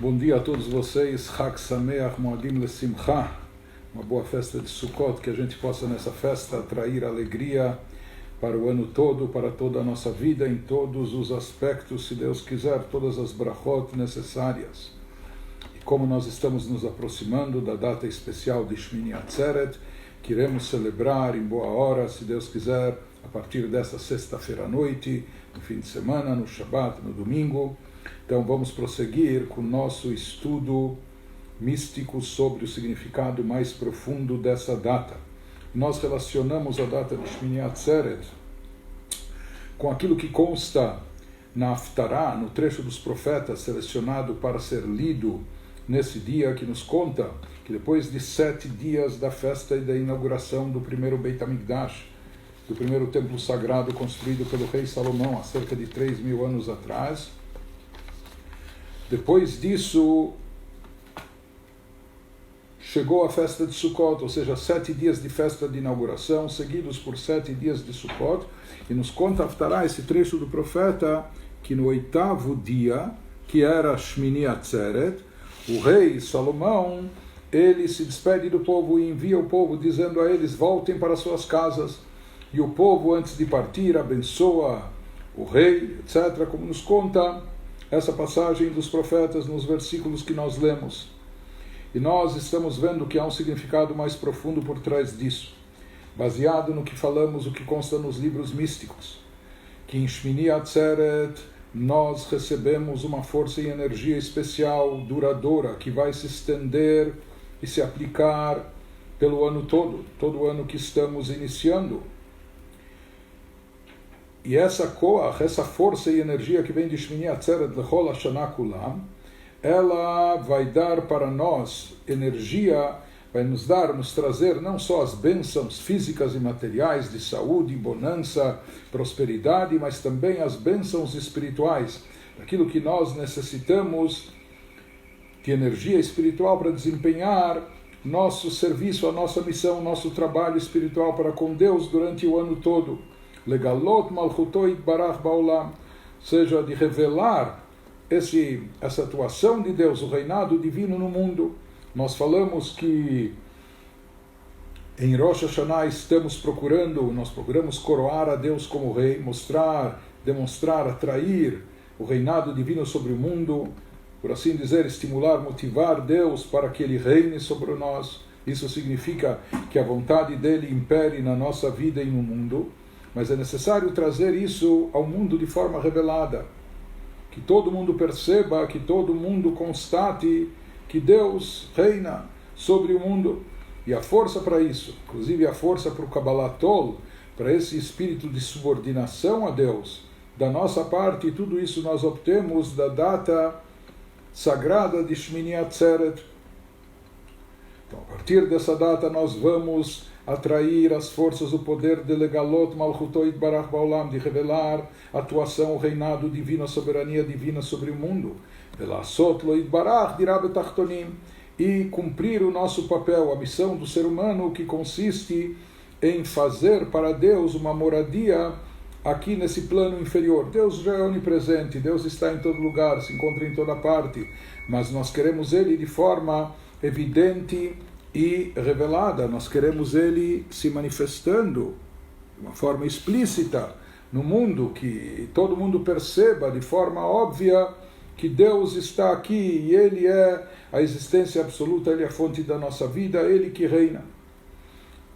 Bom dia a todos vocês, Chag Sameach Moadim Lesimcha, uma boa festa de Sukkot, que a gente possa nessa festa atrair alegria para o ano todo, para toda a nossa vida, em todos os aspectos, se Deus quiser, todas as brachot necessárias. E como nós estamos nos aproximando da data especial de Shmini Atzeret, que iremos celebrar em boa hora, se Deus quiser, a partir dessa sexta-feira à noite, no fim de semana, no Shabbat, no domingo. Então vamos prosseguir com o nosso estudo místico sobre o significado mais profundo dessa data. Nós relacionamos a data de Shmini Atzeret com aquilo que consta na Haftarah, no trecho dos profetas selecionado para ser lido nesse dia, que nos conta que depois de 7 dias da festa e da inauguração do primeiro Beit HaMikdash, do primeiro templo sagrado construído pelo rei Salomão há cerca de 3.000 anos atrás, depois disso chegou a festa de Sukkot, ou seja, 7 dias de festa de inauguração, seguidos por 7 dias de Sukkot, e nos conta Haftarah, esse trecho do profeta, que no 8º dia, que era Shmini Atzeret, o rei Salomão, ele se despede do povo e envia o povo dizendo a eles, voltem para suas casas, e o povo antes de partir abençoa o rei, etc., como nos conta essa passagem dos profetas nos versículos que nós lemos. E nós estamos vendo que há um significado mais profundo por trás disso, baseado no que falamos, o que consta nos livros místicos, que em Shmini Atzeret nós recebemos uma força e energia especial, duradoura, que vai se estender e se aplicar pelo ano todo o ano que estamos iniciando. E essa força e energia que vem de Shmini Atzeret Lechol Hashanah Kulam, ela vai dar para nós energia, vai nos trazer não só as bênçãos físicas e materiais de saúde, bonança, prosperidade, mas também as bênçãos espirituais, aquilo que nós necessitamos de energia espiritual para desempenhar nosso serviço, a nossa missão, nosso trabalho espiritual para com Deus durante o ano todo. Legalot Malchuto Yitbarach Baolam, seja de revelar essa atuação de Deus, o reinado divino no mundo. Nós falamos que em Rosh Hashanah nós procuramos coroar a Deus como rei, demonstrar, atrair o reinado divino sobre o mundo, por assim dizer, estimular, motivar Deus para que Ele reine sobre nós. Isso significa que a vontade dEle impere na nossa vida e no mundo. Mas é necessário trazer isso ao mundo de forma revelada, que todo mundo perceba, que todo mundo constate que Deus reina sobre o mundo. E a força para isso, inclusive a força para o Kabbalatol, para esse espírito de subordinação a Deus, da nossa parte, tudo isso nós obtemos da data sagrada de Shmini Atzeret. Então, a partir dessa data nós vamos atrair as forças do poder de Legalot Malchuto Yitbarach Baolam, de revelar a atuação, o reinado divino, a soberania divina sobre o mundo. Velasot Lo Yitbarach Dirá Betachtonim, e cumprir o nosso papel, a missão do ser humano, que consiste em fazer para Deus uma moradia aqui nesse plano inferior. Deus já é onipresente, Deus está em todo lugar, se encontra em toda parte, mas nós queremos Ele de forma evidente e revelada, nós queremos Ele se manifestando de uma forma explícita no mundo, que todo mundo perceba de forma óbvia que Deus está aqui e Ele é a existência absoluta, Ele é a fonte da nossa vida, Ele que reina.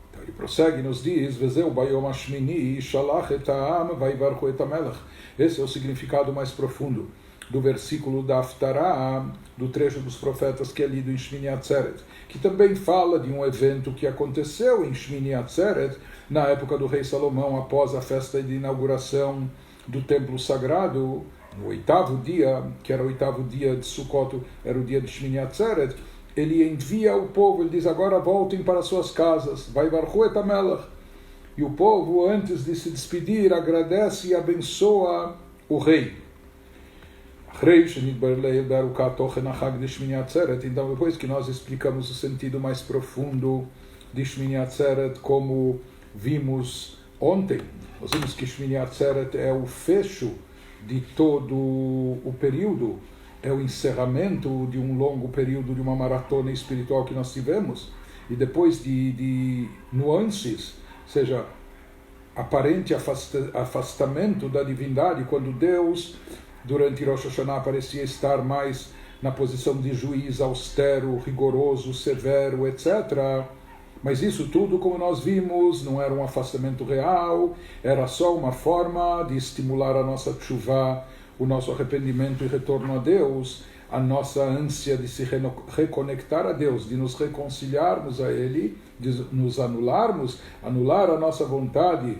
Então ele prossegue e nos diz, Vezeu Bayom Hashmini Shalach et ha'am vaivarchu et hamelech. Esse é o significado mais profundo do versículo da Haftarah, do trecho dos profetas que é lido em Shmini Atzeret, que também fala de um evento que aconteceu em Shmini Atzeret, na época do rei Salomão, após a festa de inauguração do templo sagrado, no 8º dia, que era o 8º dia de Sukkot, era o dia de Shmini Atzeret, ele envia o povo, ele diz, agora voltem para suas casas, vaivarchu et hamelech. E o povo, antes de se despedir, agradece e abençoa o rei. Então, depois que nós explicamos o sentido mais profundo de Shmini Atzeret, como vimos ontem, nós vimos que Shmini Atzeret é o fecho de todo o período é o encerramento de um longo período de uma maratona espiritual que nós tivemos, e depois de nuances, ou seja, aparente afastamento da divindade, quando Deus, durante Rosh Hashanah, parecia estar mais na posição de juiz austero, rigoroso, severo, etc. Mas isso tudo, como nós vimos, não era um afastamento real, era só uma forma de estimular a nossa tshuva, o nosso arrependimento e retorno a Deus, a nossa ânsia de se reconectar a Deus, de nos reconciliarmos a Ele, de nos anularmos, anular a nossa vontade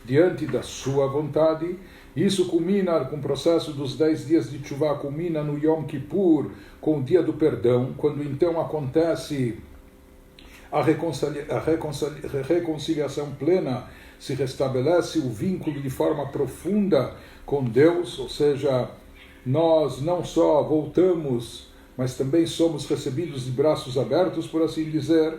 diante da sua vontade. Isso culmina com o processo dos 10 dias de tshuva, culmina no Yom Kippur, com o dia do perdão, quando então acontece a reconciliação plena, se restabelece o vínculo de forma profunda com Deus, ou seja, nós não só voltamos, mas também somos recebidos de braços abertos, por assim dizer,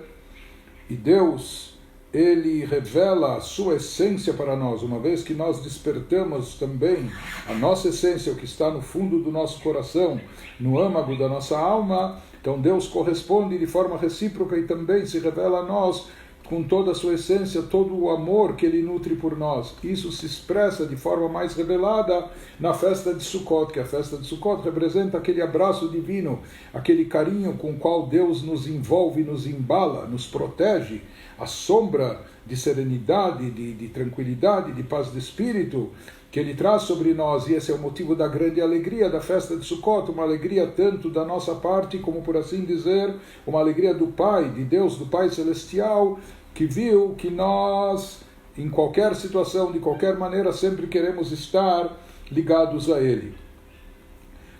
e Deus, Ele revela a sua essência para nós, uma vez que nós despertamos também a nossa essência, o que está no fundo do nosso coração, no âmago da nossa alma. Então Deus corresponde de forma recíproca e também se revela a nós com toda a sua essência, todo o amor que Ele nutre por nós. Isso se expressa de forma mais revelada na festa de Sukkot, que a festa de Sukkot representa aquele abraço divino, aquele carinho com o qual Deus nos envolve, nos embala, nos protege, a sombra de serenidade, de tranquilidade, de paz de espírito que Ele traz sobre nós, e esse é o motivo da grande alegria da festa de Sukkot, uma alegria tanto da nossa parte, como, por assim dizer, uma alegria do Pai, de Deus, do Pai Celestial, que viu que nós, em qualquer situação, de qualquer maneira, sempre queremos estar ligados a Ele.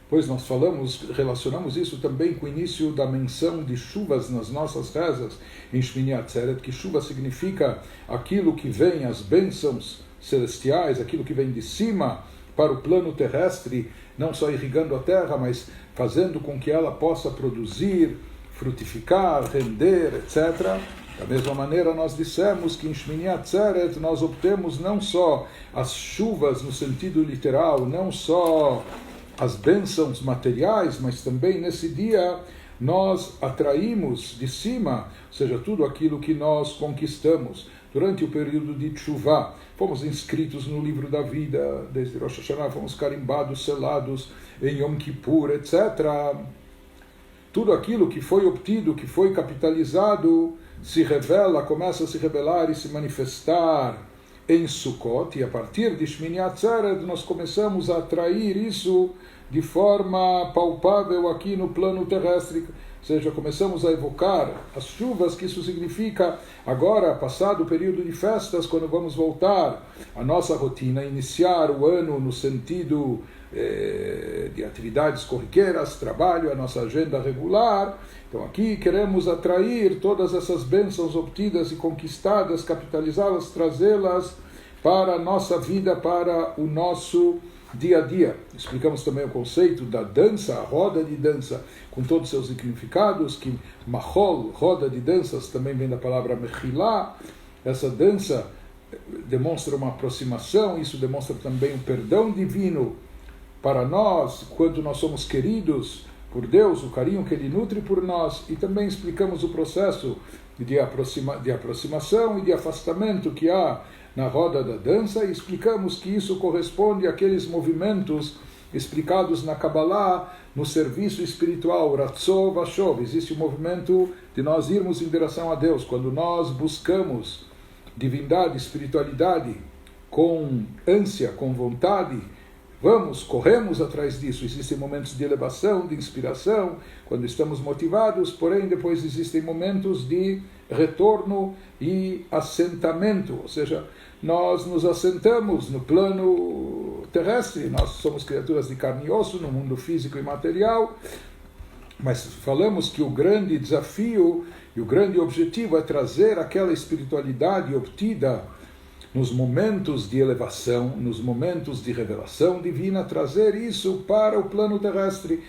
Pois nós relacionamos isso também com o início da menção de chuvas nas nossas rezas, em Shmini Atzeret, que chuva significa aquilo que vem, as bênçãos celestiais, aquilo que vem de cima para o plano terrestre, não só irrigando a terra, mas fazendo com que ela possa produzir, frutificar, render, etc. Da mesma maneira, nós dissemos que em Shmini Atzeret nós obtemos não só as chuvas no sentido literal, não só as bênçãos materiais, mas também nesse dia nós atraímos de cima, ou seja, tudo aquilo que nós conquistamos durante o período de Teshuvah. Fomos inscritos no livro da vida, desde Rosh Hashanah, fomos carimbados, selados em Yom Kippur, etc. Tudo aquilo que foi obtido, que foi capitalizado, se revela, começa a se revelar e se manifestar em Sukkot, e a partir de Shmini Atzeret nós começamos a atrair isso de forma palpável aqui no plano terrestre, ou seja, começamos a evocar as chuvas, que isso significa agora, passado o período de festas, quando vamos voltar à nossa rotina, iniciar o ano no sentido de atividades corriqueiras, trabalho, a nossa agenda regular. Então aqui queremos atrair todas essas bênçãos obtidas e conquistadas, capitalizá-las, trazê-las para a nossa vida, para o nosso dia a dia. Explicamos também o conceito da dança, a roda de dança, com todos os seus significados, que Mahol, roda de danças, também vem da palavra Mechilá. Essa dança demonstra uma aproximação, isso demonstra também um perdão divino para nós, quando nós somos queridos por Deus, o carinho que Ele nutre por nós, e também explicamos o processo de aproximação e de afastamento que há na roda da dança, e explicamos que isso corresponde àqueles movimentos explicados na Kabbalah, no serviço espiritual, Ratzov Vashov. Existe o movimento de nós irmos em direção a Deus, quando nós buscamos divindade, espiritualidade, com ânsia, com vontade, corremos atrás disso. Existem momentos de elevação, de inspiração, quando estamos motivados, porém depois existem momentos de retorno e assentamento, ou seja, nós nos assentamos no plano terrestre, nós somos criaturas de carne e osso, no mundo físico e material, mas falamos que o grande desafio e o grande objetivo é trazer aquela espiritualidade obtida nos momentos de elevação, nos momentos de revelação divina, trazer isso para o plano terrestre,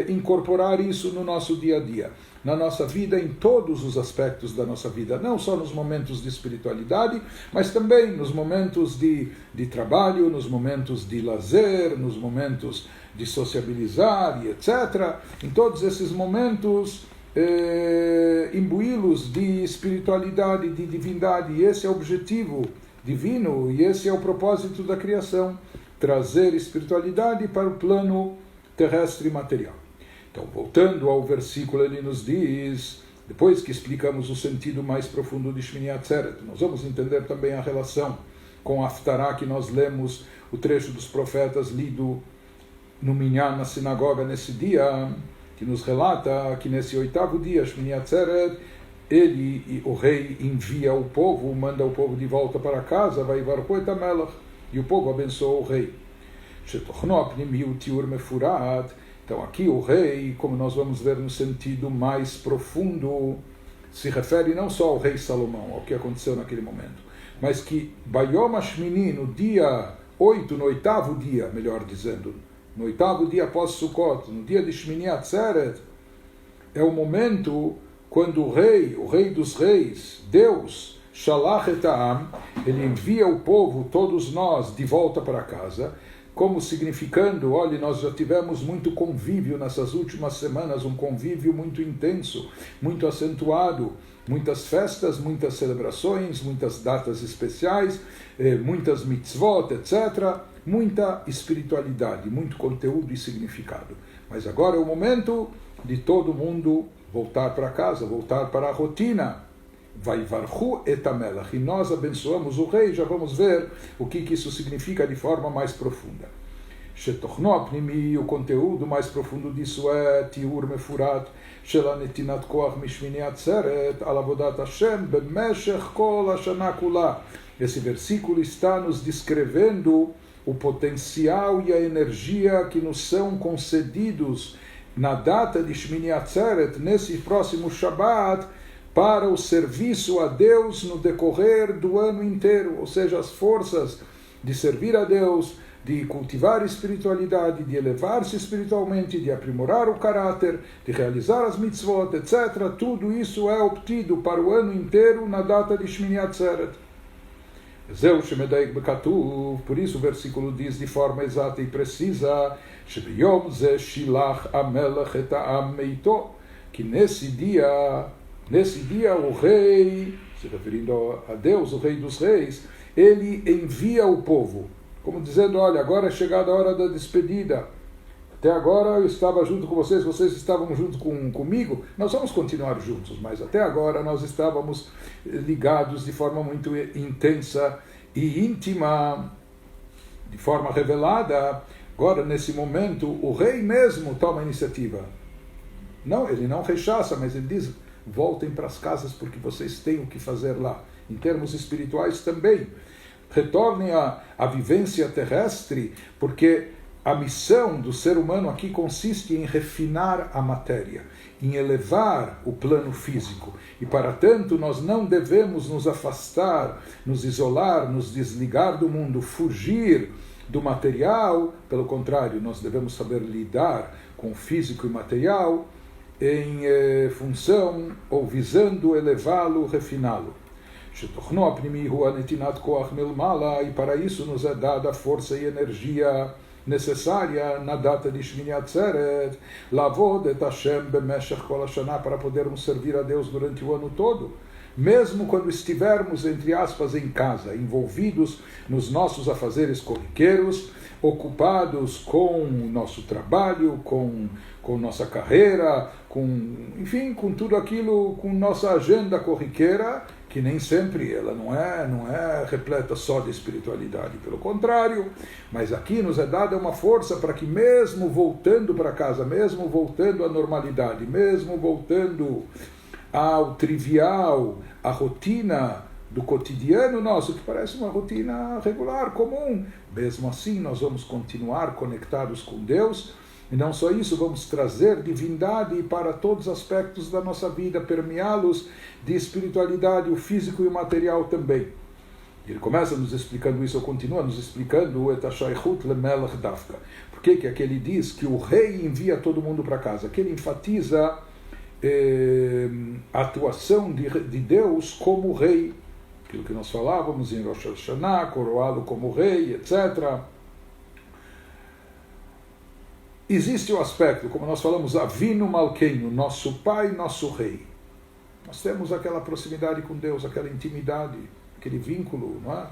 incorporar isso no nosso dia a dia, na nossa vida, em todos os aspectos da nossa vida, não só nos momentos de espiritualidade, mas também nos momentos de trabalho, nos momentos de lazer, nos momentos de sociabilizar e etc. Em todos esses momentos, imbuí-los de espiritualidade, de divindade, e esse é o objetivo divino, e esse é o propósito da criação, trazer espiritualidade para o plano terrestre e material. Então, voltando ao versículo, ele nos diz, depois que explicamos o sentido mais profundo de Shmini Atzeret, nós vamos entender também a relação com a Haftarah, que nós lemos o trecho dos profetas lido no Minyan, na sinagoga, nesse dia, que nos relata que nesse 8º dia, Shmini Atzeret, ele, o rei, envia o povo, manda o povo de volta para casa, vai Vaivarchu et HaMelech, e o povo abençoa o rei. Shetochno apnimi utiur mefurat. Então aqui o rei, como nós vamos ver no sentido mais profundo, se refere não só ao rei Salomão, ao que aconteceu naquele momento, mas que Bayom Hashmini, no dia 8, no 8º dia, melhor dizendo, no 8º dia após Sukkot, no dia de Shmini Atzeret, é o momento quando o rei dos reis, Deus, Shalach et Ha'am, ele envia o povo, todos nós, de volta para casa, como significando, olha, nós já tivemos muito convívio nessas últimas semanas, um convívio muito intenso, muito acentuado, muitas festas, muitas celebrações, muitas datas especiais, muitas mitzvot, etc., muita espiritualidade, muito conteúdo e significado. Mas agora é o momento de todo mundo voltar para casa, voltar para a rotina. Vaivarchu et HaMelech, e nós abençoamos o rei. Já vamos ver o que isso significa de forma mais profunda. Shetochno apnimi, o conteúdo mais profundo disso é Tiur Mefurat shel netinat koach mishmini atzeret al avodat Hashem bemeshech kol hashana kula. Esse versículo está nos descrevendo o potencial e a energia que nos são concedidos na data de Shmini Atzeret, nesse próximo Shabbat, para o serviço a Deus no decorrer do ano inteiro, ou seja, as forças de servir a Deus, de cultivar a espiritualidade, de elevar-se espiritualmente, de aprimorar o caráter, de realizar as mitzvot, etc. Tudo isso é obtido para o ano inteiro na data de Shmini Atzeret. Por isso o versículo diz de forma exata e precisa que nesse dia o rei, se referindo a Deus, o rei dos reis, ele envia o povo, como dizendo, olha, agora é chegada a hora da despedida. Até agora eu estava junto com vocês, vocês estavam junto comigo, nós vamos continuar juntos, mas até agora nós estávamos ligados de forma muito intensa e íntima, de forma revelada. Agora, nesse momento, o rei mesmo toma a iniciativa. Não, ele não rechaça, mas ele diz, voltem para as casas porque vocês têm o que fazer lá. Em termos espirituais também. Retornem à vivência terrestre, porque a missão do ser humano aqui consiste em refinar a matéria, em elevar o plano físico. E, para tanto, nós não devemos nos afastar, nos isolar, nos desligar do mundo, fugir do material. Pelo contrário, nós devemos saber lidar com o físico e material em função ou visando elevá-lo, refiná-lo. E para isso nos é dada a força e energia necessária na data de Shmini Atzeret, lavod et Hashem bemeshech kol hashana, para podermos servir a Deus durante o ano todo, mesmo quando estivermos, entre aspas, em casa, envolvidos nos nossos afazeres corriqueiros, ocupados com o nosso trabalho, com nossa carreira, enfim, com tudo aquilo, com nossa agenda corriqueira, que nem sempre ela não é repleta só de espiritualidade, pelo contrário, mas aqui nos é dada uma força para que mesmo voltando para casa, mesmo voltando à normalidade, mesmo voltando ao trivial, à rotina do cotidiano nosso, que parece uma rotina regular, comum, mesmo assim nós vamos continuar conectados com Deus. E não só isso, vamos trazer divindade para todos os aspectos da nossa vida, permeá-los de espiritualidade, o físico e o material também. Ele começa nos explicando isso, ou continua nos explicando et hashaychut lemelech dafka. Por que aqui ele diz que o rei envia todo mundo para casa? Aqui ele enfatiza a atuação de Deus como rei. Aquilo que nós falávamos em Rosh Hashanah, coroado como rei, etc. Existe o aspecto, como nós falamos, Avinu Malkeinu, nosso pai, nosso rei. Nós temos aquela proximidade com Deus, aquela intimidade, aquele vínculo, não é?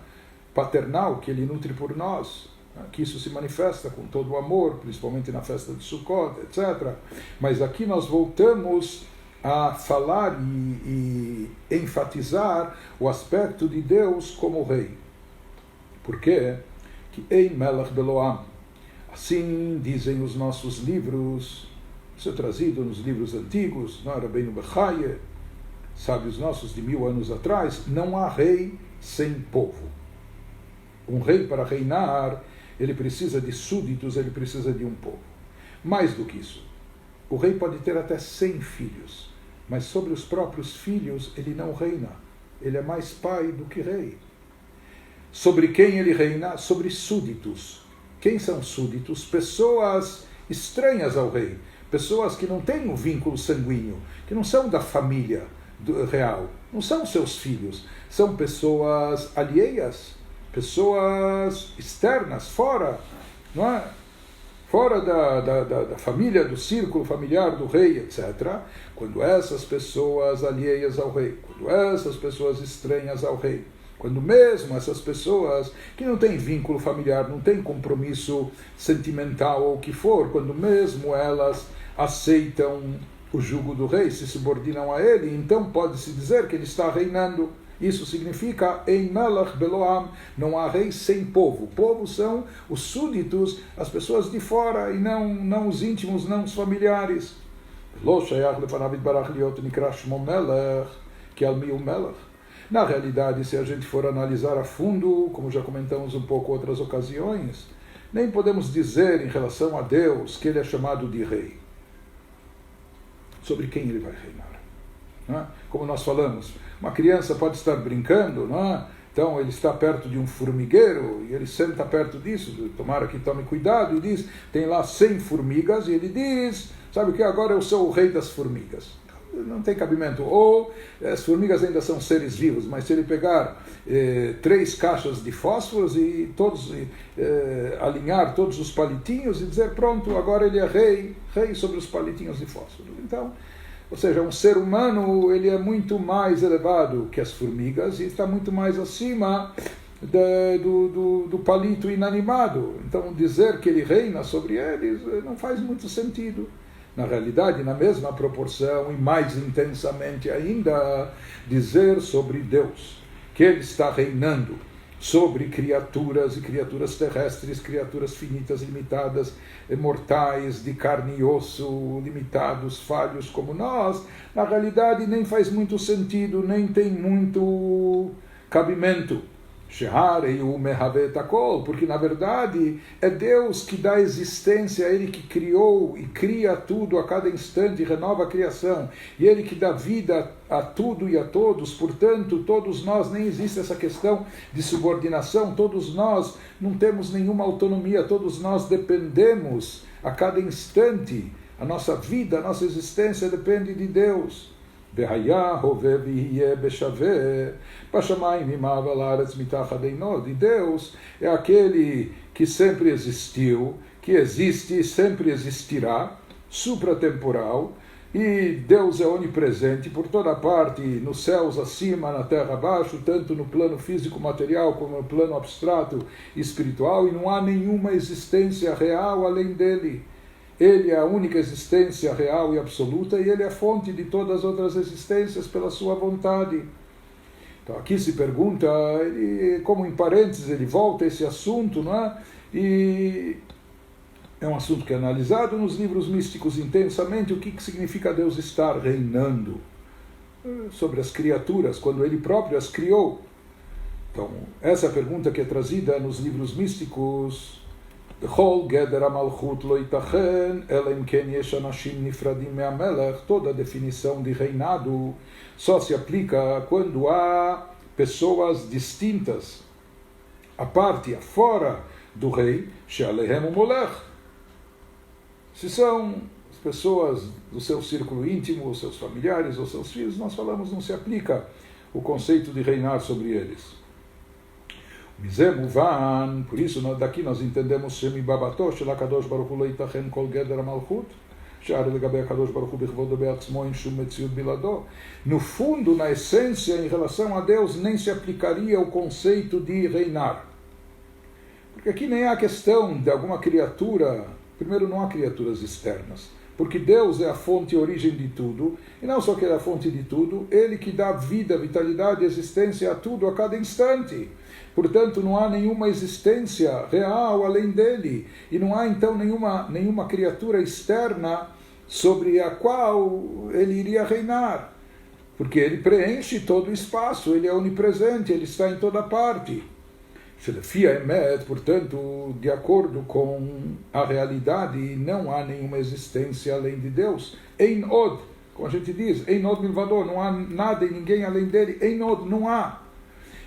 Paternal que Ele nutre por nós, né? Que isso se manifesta com todo o amor, principalmente na festa de Sukkot, etc. Mas aqui nós voltamos a falar e enfatizar o aspecto de Deus como rei. Por quê? Que Ein Melech Beloam. Assim dizem os nossos livros, isso é trazido nos livros antigos, não era bem no Bechaye, sábios nossos de 1000 anos atrás, não há rei sem povo. Um rei, para reinar, ele precisa de súditos, ele precisa de um povo. Mais do que isso, o rei pode ter até 100 filhos, mas sobre os próprios filhos ele não reina. Ele é mais pai do que rei. Sobre quem ele reina? Sobre súditos. Quem são súditos? Pessoas estranhas ao rei, pessoas que não têm um vínculo sanguíneo, que não são da família real, não são seus filhos, são pessoas alheias, pessoas externas, fora, não é? Fora da família, do círculo familiar do rei, etc. Quando essas pessoas alheias ao rei, quando essas pessoas estranhas ao rei, quando mesmo essas pessoas que não têm vínculo familiar, não têm compromisso sentimental ou o que for, quando mesmo elas aceitam o jugo do rei, se subordinam a ele, então pode-se dizer que ele está reinando. Isso significa Ein Melech Beloam, não há rei sem povo. Povo são os súditos, as pessoas de fora, e não os íntimos, não os familiares. Lo shayach lefanav yitbarach liot nikra shmo melech, que al mi o melech. Na realidade, se a gente for analisar a fundo, como já comentamos um pouco em outras ocasiões, nem podemos dizer em relação a Deus que ele é chamado de rei. Sobre quem ele vai reinar? Não é? Como nós falamos, uma criança pode estar brincando, não é? Então ele está perto de um formigueiro e ele senta perto disso, tomara que tome cuidado, e diz, tem lá 100 formigas, e ele diz, sabe o que, agora eu sou o rei das formigas. Não tem cabimento. Ou as formigas ainda são seres vivos, mas se ele pegar 3 caixas de fósforos e todos alinhar todos os palitinhos e dizer, pronto, agora ele é rei sobre os palitinhos de fósforo. Então, ou seja, um ser humano, ele é muito mais elevado que as formigas e está muito mais acima do palito inanimado. Então, dizer que ele reina sobre eles não faz muito sentido. Na realidade, na mesma proporção e mais intensamente ainda, dizer sobre Deus, que Ele está reinando sobre criaturas e criaturas terrestres, criaturas finitas, limitadas, mortais, de carne e osso, limitados, falhos como nós, na realidade nem faz muito sentido, nem tem muito cabimento. Porque na verdade é Deus que dá existência, Ele que criou e cria tudo a cada instante, renova a criação, e Ele que dá vida a tudo e a todos. Portanto, todos nós, nem existe essa questão de subordinação, todos nós não temos nenhuma autonomia, todos nós dependemos a cada instante, a nossa vida, a nossa existência depende de Deus. E Deus é aquele que sempre existiu, que existe e sempre existirá, supratemporal, e Deus é onipresente por toda parte, nos céus acima, na terra abaixo, tanto no plano físico material como no plano abstrato e espiritual, e não há nenhuma existência real além dele. Ele é a única existência real e absoluta, e Ele é a fonte de todas as outras existências pela sua vontade. Então aqui se pergunta, como em parênteses ele volta a esse assunto, não é? E é um assunto que é analisado nos livros místicos intensamente, o que significa Deus estar reinando sobre as criaturas, quando Ele próprio as criou. Então, essa é a pergunta que é trazida nos livros místicos. Toda a definição de reinado só se aplica quando há pessoas distintas, a parte, fora do rei, she'alehem molech. Se são as pessoas do seu círculo íntimo, os seus familiares, ou seus filhos, nós falamos, não se aplica o conceito de reinar sobre eles. Por isso, daqui nós entendemos Shemibabato, Shelakadosh Baruch Hu lo yitachen kol geder malchut, no fundo, na essência, em relação a Deus, nem se aplicaria o conceito de reinar. Porque aqui nem há questão de alguma criatura. Primeiro, não há criaturas externas, porque Deus é a fonte e origem de tudo, e não só que Ele é a fonte de tudo, Ele que dá vida, vitalidade, existência a tudo, a cada instante. Portanto, não há nenhuma existência real além dele, e não há então nenhuma criatura externa sobre a qual Ele iria reinar, porque Ele preenche todo o espaço, Ele é onipresente, Ele está em toda parte. Portanto, de acordo com a realidade, não há nenhuma existência além de Deus. Ein od, como a gente diz, Ein od milvado, não há nada e ninguém além dele. Ein od, não há.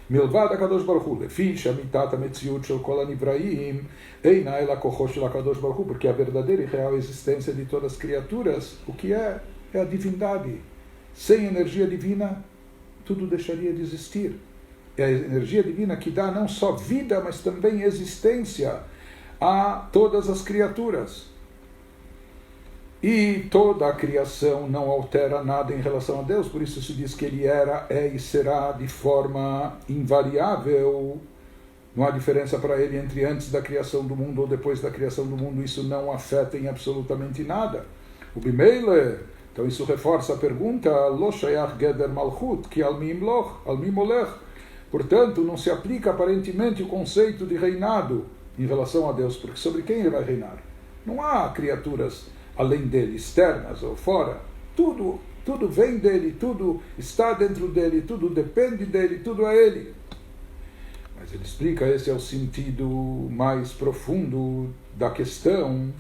Milvad HaKadosh Baruch Hu, lefi shamitat hametziut shel kol hanivraim, eina ela kocho shel HaKadosh Baruch Hu, porque a verdadeira e real existência de todas as criaturas, o que é a divindade. Sem energia divina, tudo deixaria de existir. É a energia divina que dá não só vida, mas também existência a todas as criaturas. E toda a criação não altera nada em relação a Deus, por isso se diz que Ele era, é e será de forma invariável. Não há diferença para Ele entre antes da criação do mundo ou depois da criação do mundo, isso não afeta em absolutamente nada. O Bimeile, então isso reforça a pergunta, Lo shayach geder malchut, ki al mi molech. Portanto, não se aplica aparentemente o conceito de reinado em relação a Deus, porque sobre quem Ele vai reinar? Não há criaturas além dele, externas ou fora. Tudo vem dele, tudo está dentro dele, tudo depende dele, tudo é ele. Mas ele explica, esse é o sentido mais profundo da questão.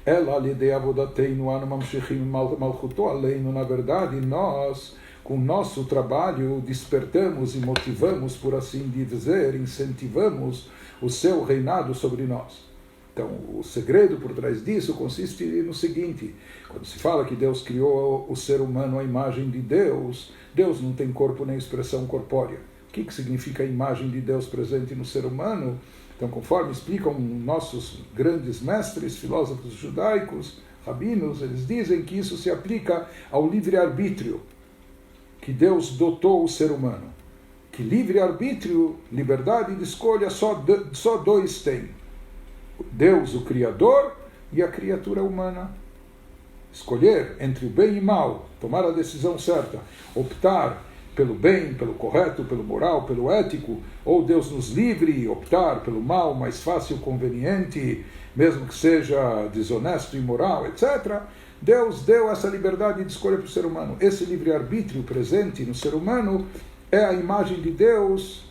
Ela lidei avodateinu anu mamshechim malchuto aleinu. Na verdade, nós, com o nosso trabalho, despertamos e motivamos, por assim dizer, incentivamos o seu reinado sobre nós. Então, o segredo por trás disso consiste no seguinte: quando se fala que Deus criou o ser humano à imagem de Deus, Deus não tem corpo nem expressão corpórea. O que significa a imagem de Deus presente no ser humano? Então, conforme explicam nossos grandes mestres, filósofos judaicos, rabinos, eles dizem que isso se aplica ao livre-arbítrio que Deus dotou o ser humano. Que livre-arbítrio, liberdade de escolha, só dois têm: Deus, o Criador, e a criatura humana. Escolher entre o bem e o mal, tomar a decisão certa, optar pelo bem, pelo correto, pelo moral, pelo ético, ou Deus nos livre e optar pelo mal, mais fácil, conveniente, mesmo que seja desonesto, imoral, etc. Deus deu essa liberdade de escolha para o ser humano. Esse livre-arbítrio presente no ser humano é a imagem de Deus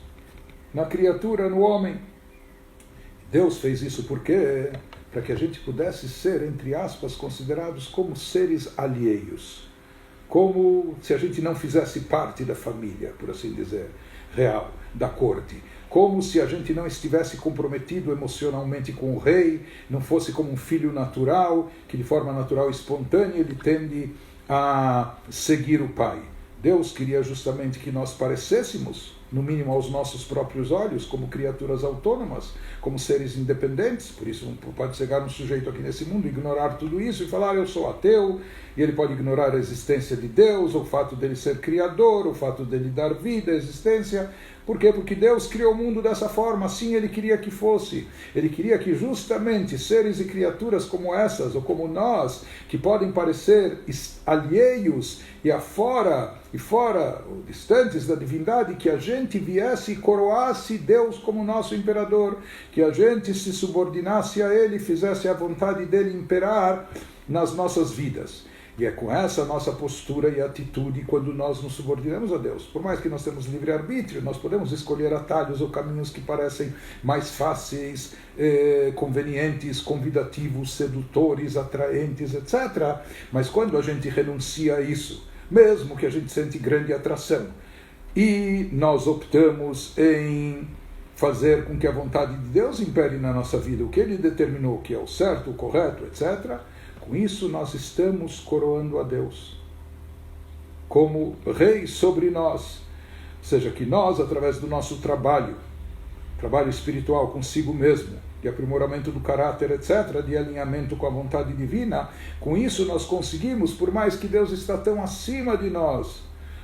na criatura, no homem. Deus fez isso porque para que a gente pudesse ser, entre aspas, considerados como seres alheios, como se a gente não fizesse parte da família, por assim dizer, real, da corte, como se a gente não estivesse comprometido emocionalmente com o rei, não fosse como um filho natural, que de forma natural e espontânea ele tende a seguir o pai. Deus queria justamente que nós parecêssemos, no mínimo aos nossos próprios olhos, como criaturas autônomas, como seres independentes. Por isso não pode chegar um sujeito aqui nesse mundo, ignorar tudo isso e falar: eu sou ateu, e ele pode ignorar a existência de Deus, o fato dele ser criador, o fato dele dar vida, existência. Por quê? Porque Deus criou o mundo dessa forma, assim Ele queria que fosse. Ele queria que justamente seres e criaturas como essas, ou como nós, que podem parecer alheios e fora, ou distantes da divindade, que a gente viesse e coroasse Deus como nosso imperador, que a gente se subordinasse a Ele, fizesse a vontade dEle imperar nas nossas vidas. E é com essa nossa postura e atitude quando nós nos subordinamos a Deus. Por mais que nós temos livre-arbítrio, nós podemos escolher atalhos ou caminhos que parecem mais fáceis, convenientes, convidativos, sedutores, atraentes, etc. Mas quando a gente renuncia a isso, mesmo que a gente sente grande atração, e nós optamos em fazer com que a vontade de Deus impere na nossa vida, o que Ele determinou que é o certo, o correto, etc., com isso nós estamos coroando a Deus como Rei sobre nós. Ou seja, que nós, através do nosso trabalho espiritual consigo mesmo, de aprimoramento do caráter, etc., de alinhamento com a vontade divina, com isso nós conseguimos, por mais que Deus está tão acima de nós,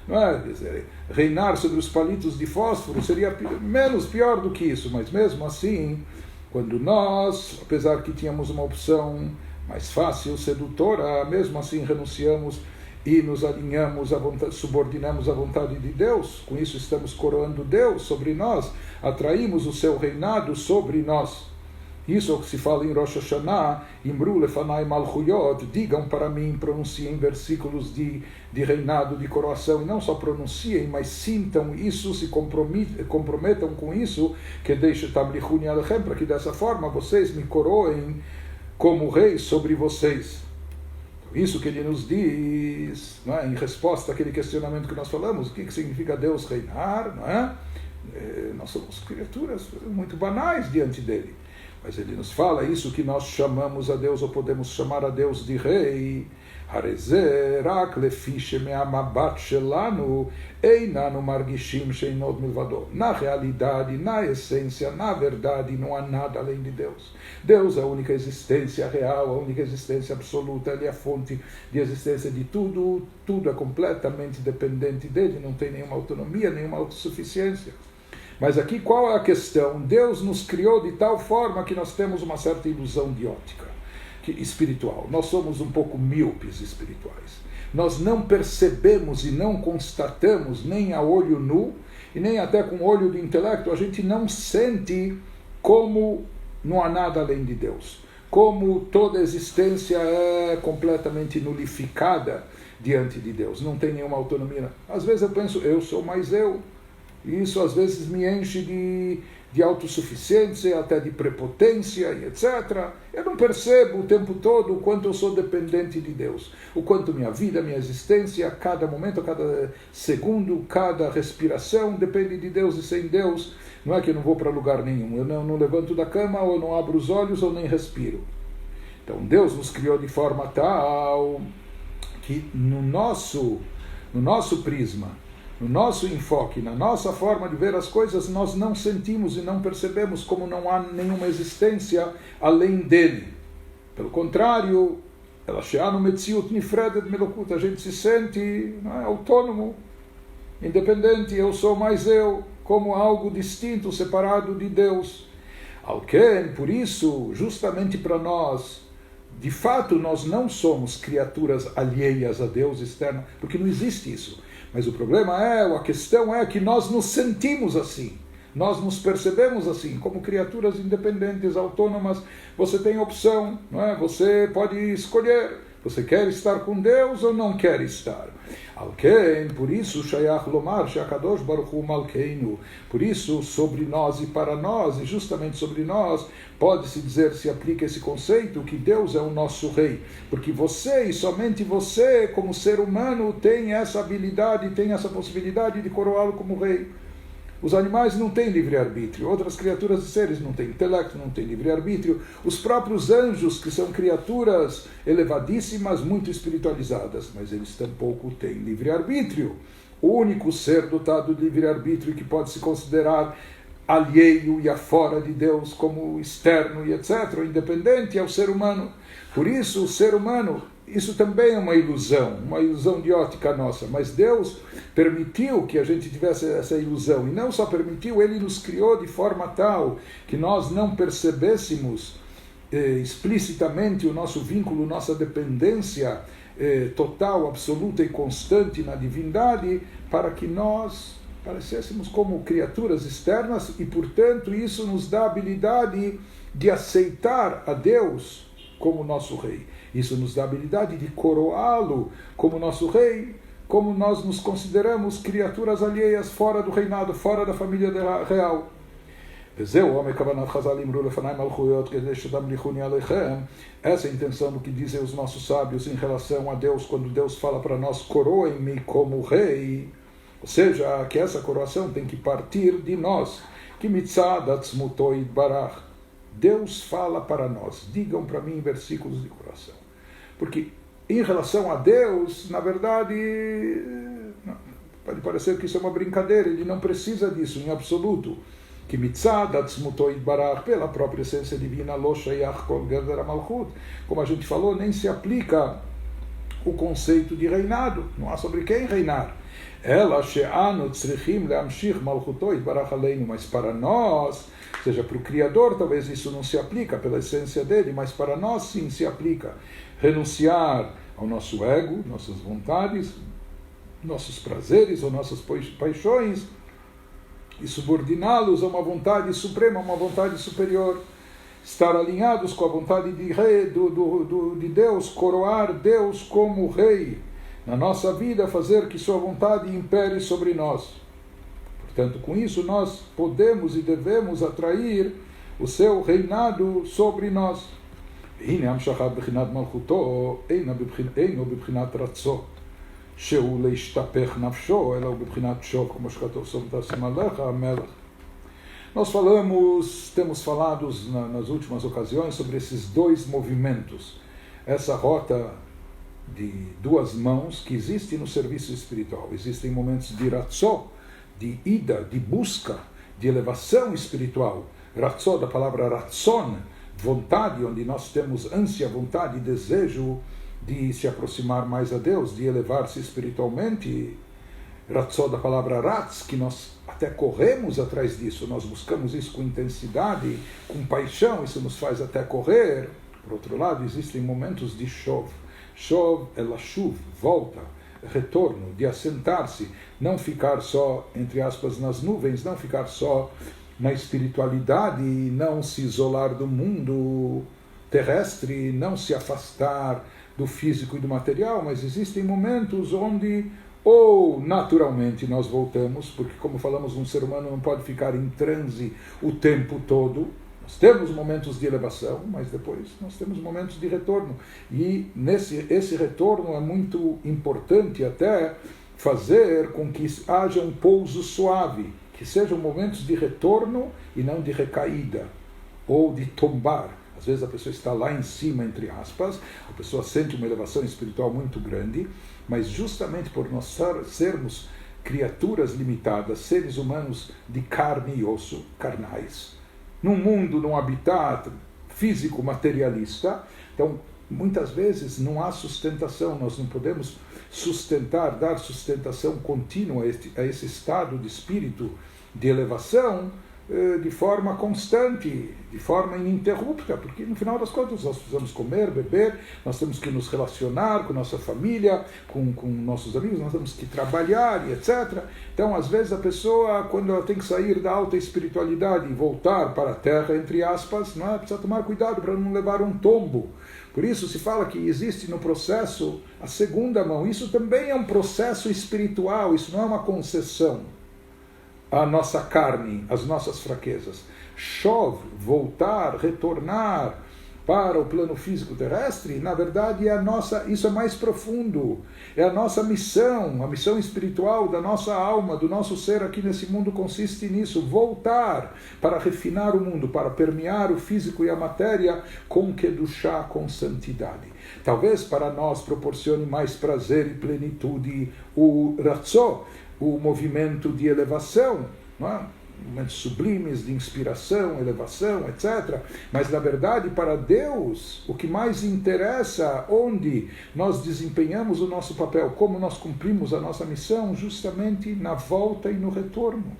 não é? Quer dizer, reinar sobre os palitos de fósforo seria menos pior do que isso, mas mesmo assim, quando nós, apesar que tínhamos uma opção mais fácil, sedutora, mesmo assim renunciamos e nos alinhamos, subordinamos à vontade de Deus, com isso estamos coroando Deus sobre nós, atraímos o seu reinado sobre nós. Isso é o que se fala em Rosh Hashanah, Imru lefanai malchuyot, digam para mim, pronunciem versículos de reinado, de coroação, e não só pronunciem, mas sintam isso, se comprometam com isso, que deixe tamlichuni alechem, para que dessa forma vocês me coroem como rei sobre vocês. Isso que ele nos diz, não é? Em resposta àquele questionamento que nós falamos, o que significa Deus reinar, não é? Nós somos criaturas muito banais diante dele. Mas ele nos fala isso que nós chamamos a Deus, ou podemos chamar a Deus de Rei. Na realidade, na essência, na verdade, não há nada além de Deus. Deus é a única existência real, a única existência absoluta, Ele é a fonte de existência de tudo, tudo é completamente dependente dele, não tem nenhuma autonomia, nenhuma autossuficiência. Mas aqui qual é a questão? Deus nos criou de tal forma que nós temos uma certa ilusão de ótica espiritual. Nós somos um pouco míopes espirituais. Nós não percebemos e não constatamos, nem a olho nu, e nem até com olho de intelecto, a gente não sente como não há nada além de Deus. Como toda existência é completamente nulificada diante de Deus. Não tem nenhuma autonomia. Às vezes eu penso, eu sou mais eu. E isso às vezes me enche de autossuficiência, até de prepotência, e etc. Eu não percebo o tempo todo o quanto eu sou dependente de Deus. O quanto minha vida, minha existência, cada momento, cada segundo, cada respiração depende de Deus, e sem Deus não é que eu não vou para lugar nenhum. Eu não levanto da cama, ou não abro os olhos, ou nem respiro. Então Deus nos criou de forma tal que no nosso prisma, no nosso enfoque, na nossa forma de ver as coisas, nós não sentimos e não percebemos como não há nenhuma existência além dele. Pelo contrário, a gente se sente, não é, autônomo, independente, eu sou mais eu, como algo distinto, separado de Deus. Por isso, justamente para nós, de fato, nós não somos criaturas alheias a Deus, externa, porque não existe isso. Mas o problema a questão é que nós nos sentimos assim, nós nos percebemos assim, como criaturas independentes, autônomas. Você tem opção, não é? Você pode escolher, você quer estar com Deus ou não quer estar. Por isso, Shayach Lomar, Shakadosh Baruch Hu Malkeinu, por isso, sobre nós e para nós, e justamente sobre nós, pode-se dizer, se aplica esse conceito, que Deus é o nosso Rei, porque você, e somente você, como ser humano, tem essa habilidade, tem essa possibilidade de coroá-lo como Rei. Os animais não têm livre-arbítrio, outras criaturas e seres não têm intelecto, não têm livre-arbítrio. Os próprios anjos, que são criaturas elevadíssimas, muito espiritualizadas, mas eles tampouco têm livre-arbítrio. O único ser dotado de livre-arbítrio que pode se considerar alheio e afora de Deus, como externo e etc., independente, é o ser humano. Por isso, o ser humano, isso também é uma ilusão de ótica nossa, mas Deus permitiu que a gente tivesse essa ilusão, e não só permitiu, Ele nos criou de forma tal que nós não percebêssemos explicitamente o nosso vínculo, nossa dependência total, absoluta e constante na divindade, para que nós parecêssemos como criaturas externas, e portanto isso nos dá a habilidade de aceitar a Deus como nosso Rei. Isso nos dá a habilidade de coroá-lo como nosso Rei, como nós nos consideramos criaturas alheias, fora do reinado, fora da família real. Essa é a intenção do que dizem os nossos sábios em relação a Deus, quando Deus fala para nós, coroem-me como Rei. Ou seja, que essa coroação tem que partir de nós. Que mitzad atzmutoi barach. Deus fala para nós. Digam para mim versículos de coração. Porque em relação a Deus, na verdade, pode parecer que isso é uma brincadeira. Ele não precisa disso em absoluto. Que mitzad atzmutoi barach, pela própria essência divina, lo shayach kol gader malchut. Como a gente falou, nem se aplica o conceito de reinado. Não há sobre quem reinar. Ela she'anu tzrichim leamshich malchuto yitbarach aleinu. Mas para nós, ou seja, para o Criador, talvez isso não se aplica pela essência dele, mas para nós sim se aplica. Renunciar ao nosso ego, nossas vontades, nossos prazeres ou nossas paixões, e subordiná-los a uma vontade suprema, a uma vontade superior. Estar alinhados com a vontade de Deus, coroar Deus como Rei na nossa vida, fazer que sua vontade impere sobre nós. Portanto, com isso nós podemos e devemos atrair o seu reinado sobre nós. הנה המשכת בחינת מלכותו אינו בבחינת רצו שהוא להשתפך נפשו אלא הוא בבחינת שוב כמו שכתוב תשים עליך המלך. Nós temos falado nas últimas ocasiões sobre esses dois movimentos, essa rota de duas mãos que existe no serviço espiritual. Existem momentos de ratzó, de ida, de busca, de elevação espiritual. Ratzó, da palavra ratzon, vontade, onde nós temos ânsia, vontade e desejo de se aproximar mais a Deus, de elevar-se espiritualmente. Ratzó, da palavra ratz, que nós até corremos atrás disso, nós buscamos isso com intensidade, com paixão, isso nos faz até correr. Por outro lado, existem momentos de shov. Shov é lashuv, volta, retorno, de assentar-se, não ficar só, entre aspas, nas nuvens, não ficar só na espiritualidade, não se isolar do mundo terrestre, não se afastar do físico e do material, mas existem momentos onde ou naturalmente nós voltamos, porque como falamos, um ser humano não pode ficar em transe o tempo todo. Nós temos momentos de elevação, mas depois nós temos momentos de retorno. E esse retorno é muito importante até fazer com que haja um pouso suave, que sejam momentos de retorno e não de recaída, ou de tombar. Às vezes a pessoa está lá em cima, entre aspas, a pessoa sente uma elevação espiritual muito grande, mas justamente por nós sermos criaturas limitadas, seres humanos de carne e osso, carnais, num mundo, num habitat físico materialista, então muitas vezes não há sustentação, nós não podemos sustentar, dar sustentação contínua a esse estado de espírito de elevação de forma constante, de forma ininterrupta, porque no final das contas nós precisamos comer, beber, nós temos que nos relacionar com nossa família, com nossos amigos, nós temos que trabalhar e etc. Então, às vezes a pessoa, quando ela tem que sair da alta espiritualidade e voltar para a terra, entre aspas, não é? Precisa tomar cuidado para não levar um tombo. Por isso se fala que existe no processo a segunda mão. Isso também é um processo espiritual, isso não é uma concessão à nossa carne, às nossas fraquezas. Shov, voltar, retornar para o plano físico terrestre, na verdade isso é mais profundo, é a nossa missão, a missão espiritual da nossa alma, do nosso ser aqui nesse mundo consiste nisso, voltar para refinar o mundo, para permear o físico e a matéria com kedushá, com santidade. Talvez para nós proporcione mais prazer e plenitude o ratzó, o movimento de elevação, não é? Momentos sublimes de inspiração, elevação, etc. Mas, na verdade, para Deus, o que mais interessa, onde nós desempenhamos o nosso papel, como nós cumprimos a nossa missão, justamente na volta e no retorno.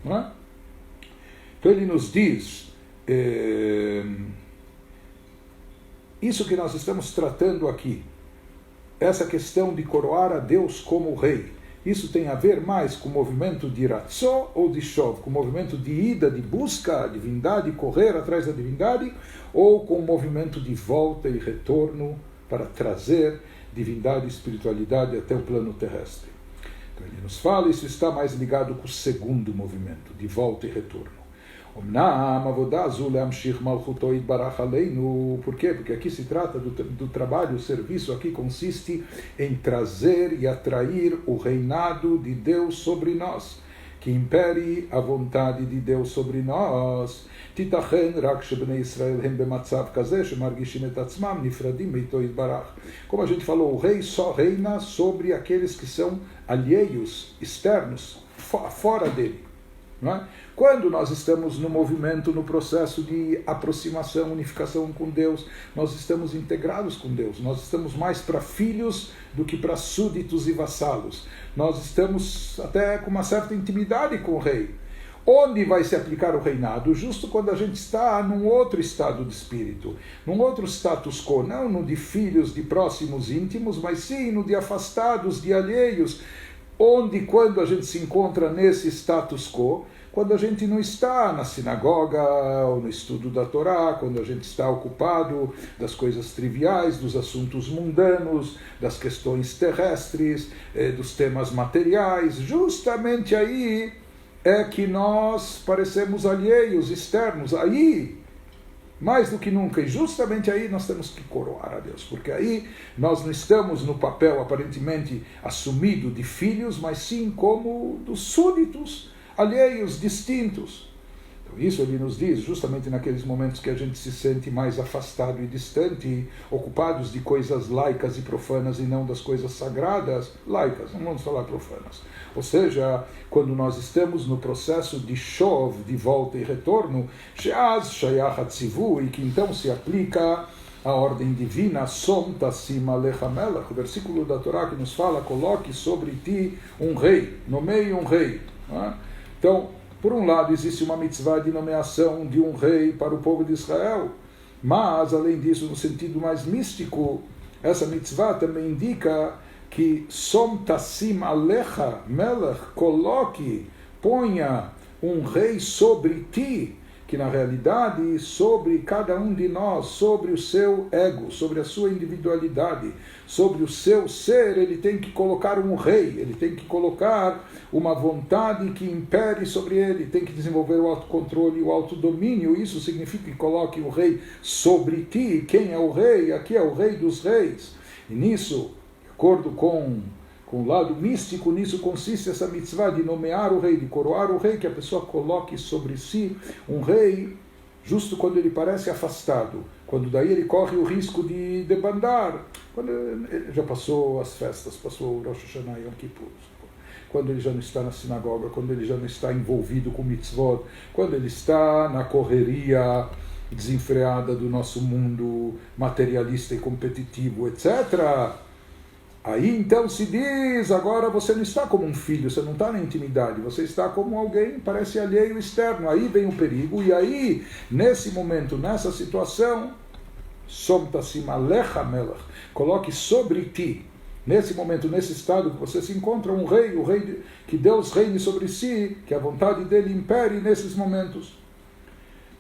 Não é? Então, ele nos diz, isso que nós estamos tratando aqui, essa questão de coroar a Deus como Rei, isso tem a ver mais com o movimento de ratzó ou de shov, com o movimento de ida, de busca a divindade, correr atrás da divindade, ou com o movimento de volta e retorno para trazer divindade e espiritualidade até o plano terrestre. Então ele nos fala, isso está mais ligado com o segundo movimento, de volta e retorno, Por quê? Porque aqui se trata do trabalho, o serviço aqui consiste em trazer e atrair o reinado de Deus sobre nós, que impere a vontade de Deus sobre nós. Como a gente falou, o rei só reina sobre aqueles que são alheios, externos, fora dele. Não é? Quando nós estamos no movimento, no processo de aproximação, unificação com Deus, nós estamos integrados com Deus, nós estamos mais para filhos do que para súditos e vassalos, nós estamos até com uma certa intimidade com o rei. Onde vai se aplicar o reinado? Justo quando a gente está num outro estado de espírito, num outro status quo, não no de filhos, de próximos íntimos, mas sim no de afastados, de alheios, onde quando a gente se encontra nesse status quo, quando a gente não está na sinagoga ou no estudo da Torá, quando a gente está ocupado das coisas triviais, dos assuntos mundanos, das questões terrestres, dos temas materiais, justamente aí é que nós parecemos alheios, externos. Aí, mais do que nunca, e justamente aí nós temos que coroar a Deus, porque aí nós não estamos no papel aparentemente assumido de filhos, mas sim como dos súditos, alheios, distintos. Então isso ele nos diz, justamente naqueles momentos que a gente se sente mais afastado e distante, ocupados de coisas laicas e profanas e não das coisas sagradas, laicas, não vamos falar profanas. Ou seja, quando nós estamos no processo de shov, de volta e retorno, sheaz shayach hatzivu, e que então se aplica a ordem divina, som tassim alecha melech, o versículo da Torá que nos fala, coloque sobre ti um rei, nomeie um rei. Não é? Então, por um lado, existe uma mitzvah de nomeação de um rei para o povo de Israel, mas, além disso, no sentido mais místico, essa mitzvah também indica que som tassim alecha melech, coloque, ponha um rei sobre ti, que na realidade, sobre cada um de nós, sobre o seu ego, sobre a sua individualidade, sobre o seu ser, ele tem que colocar um rei, ele tem que colocar uma vontade que impere sobre ele, tem que desenvolver o autocontrole e o autodomínio. Isso significa que coloque o rei sobre ti. Quem é o rei? Aqui é o rei dos reis. E nisso, de acordo com o lado místico, nisso consiste essa mitzvah de nomear o rei, de coroar o rei, que a pessoa coloque sobre si um rei, justo quando ele parece afastado, quando daí ele corre o risco de debandar, quando ele já passou as festas, passou o Rosh Hashanah e Yom Kippur, quando ele já não está na sinagoga, quando ele já não está envolvido com mitzvot, quando ele está na correria desenfreada do nosso mundo materialista e competitivo, etc., aí então se diz, agora você não está como um filho, você não está na intimidade, você está como alguém, parece alheio externo. Aí vem o perigo, e aí, nesse momento, nessa situação, som tassim alecha melech, coloque sobre ti, nesse momento, nesse estado que você se encontra, um rei, o rei que Deus reine sobre si, que a vontade dele impere nesses momentos.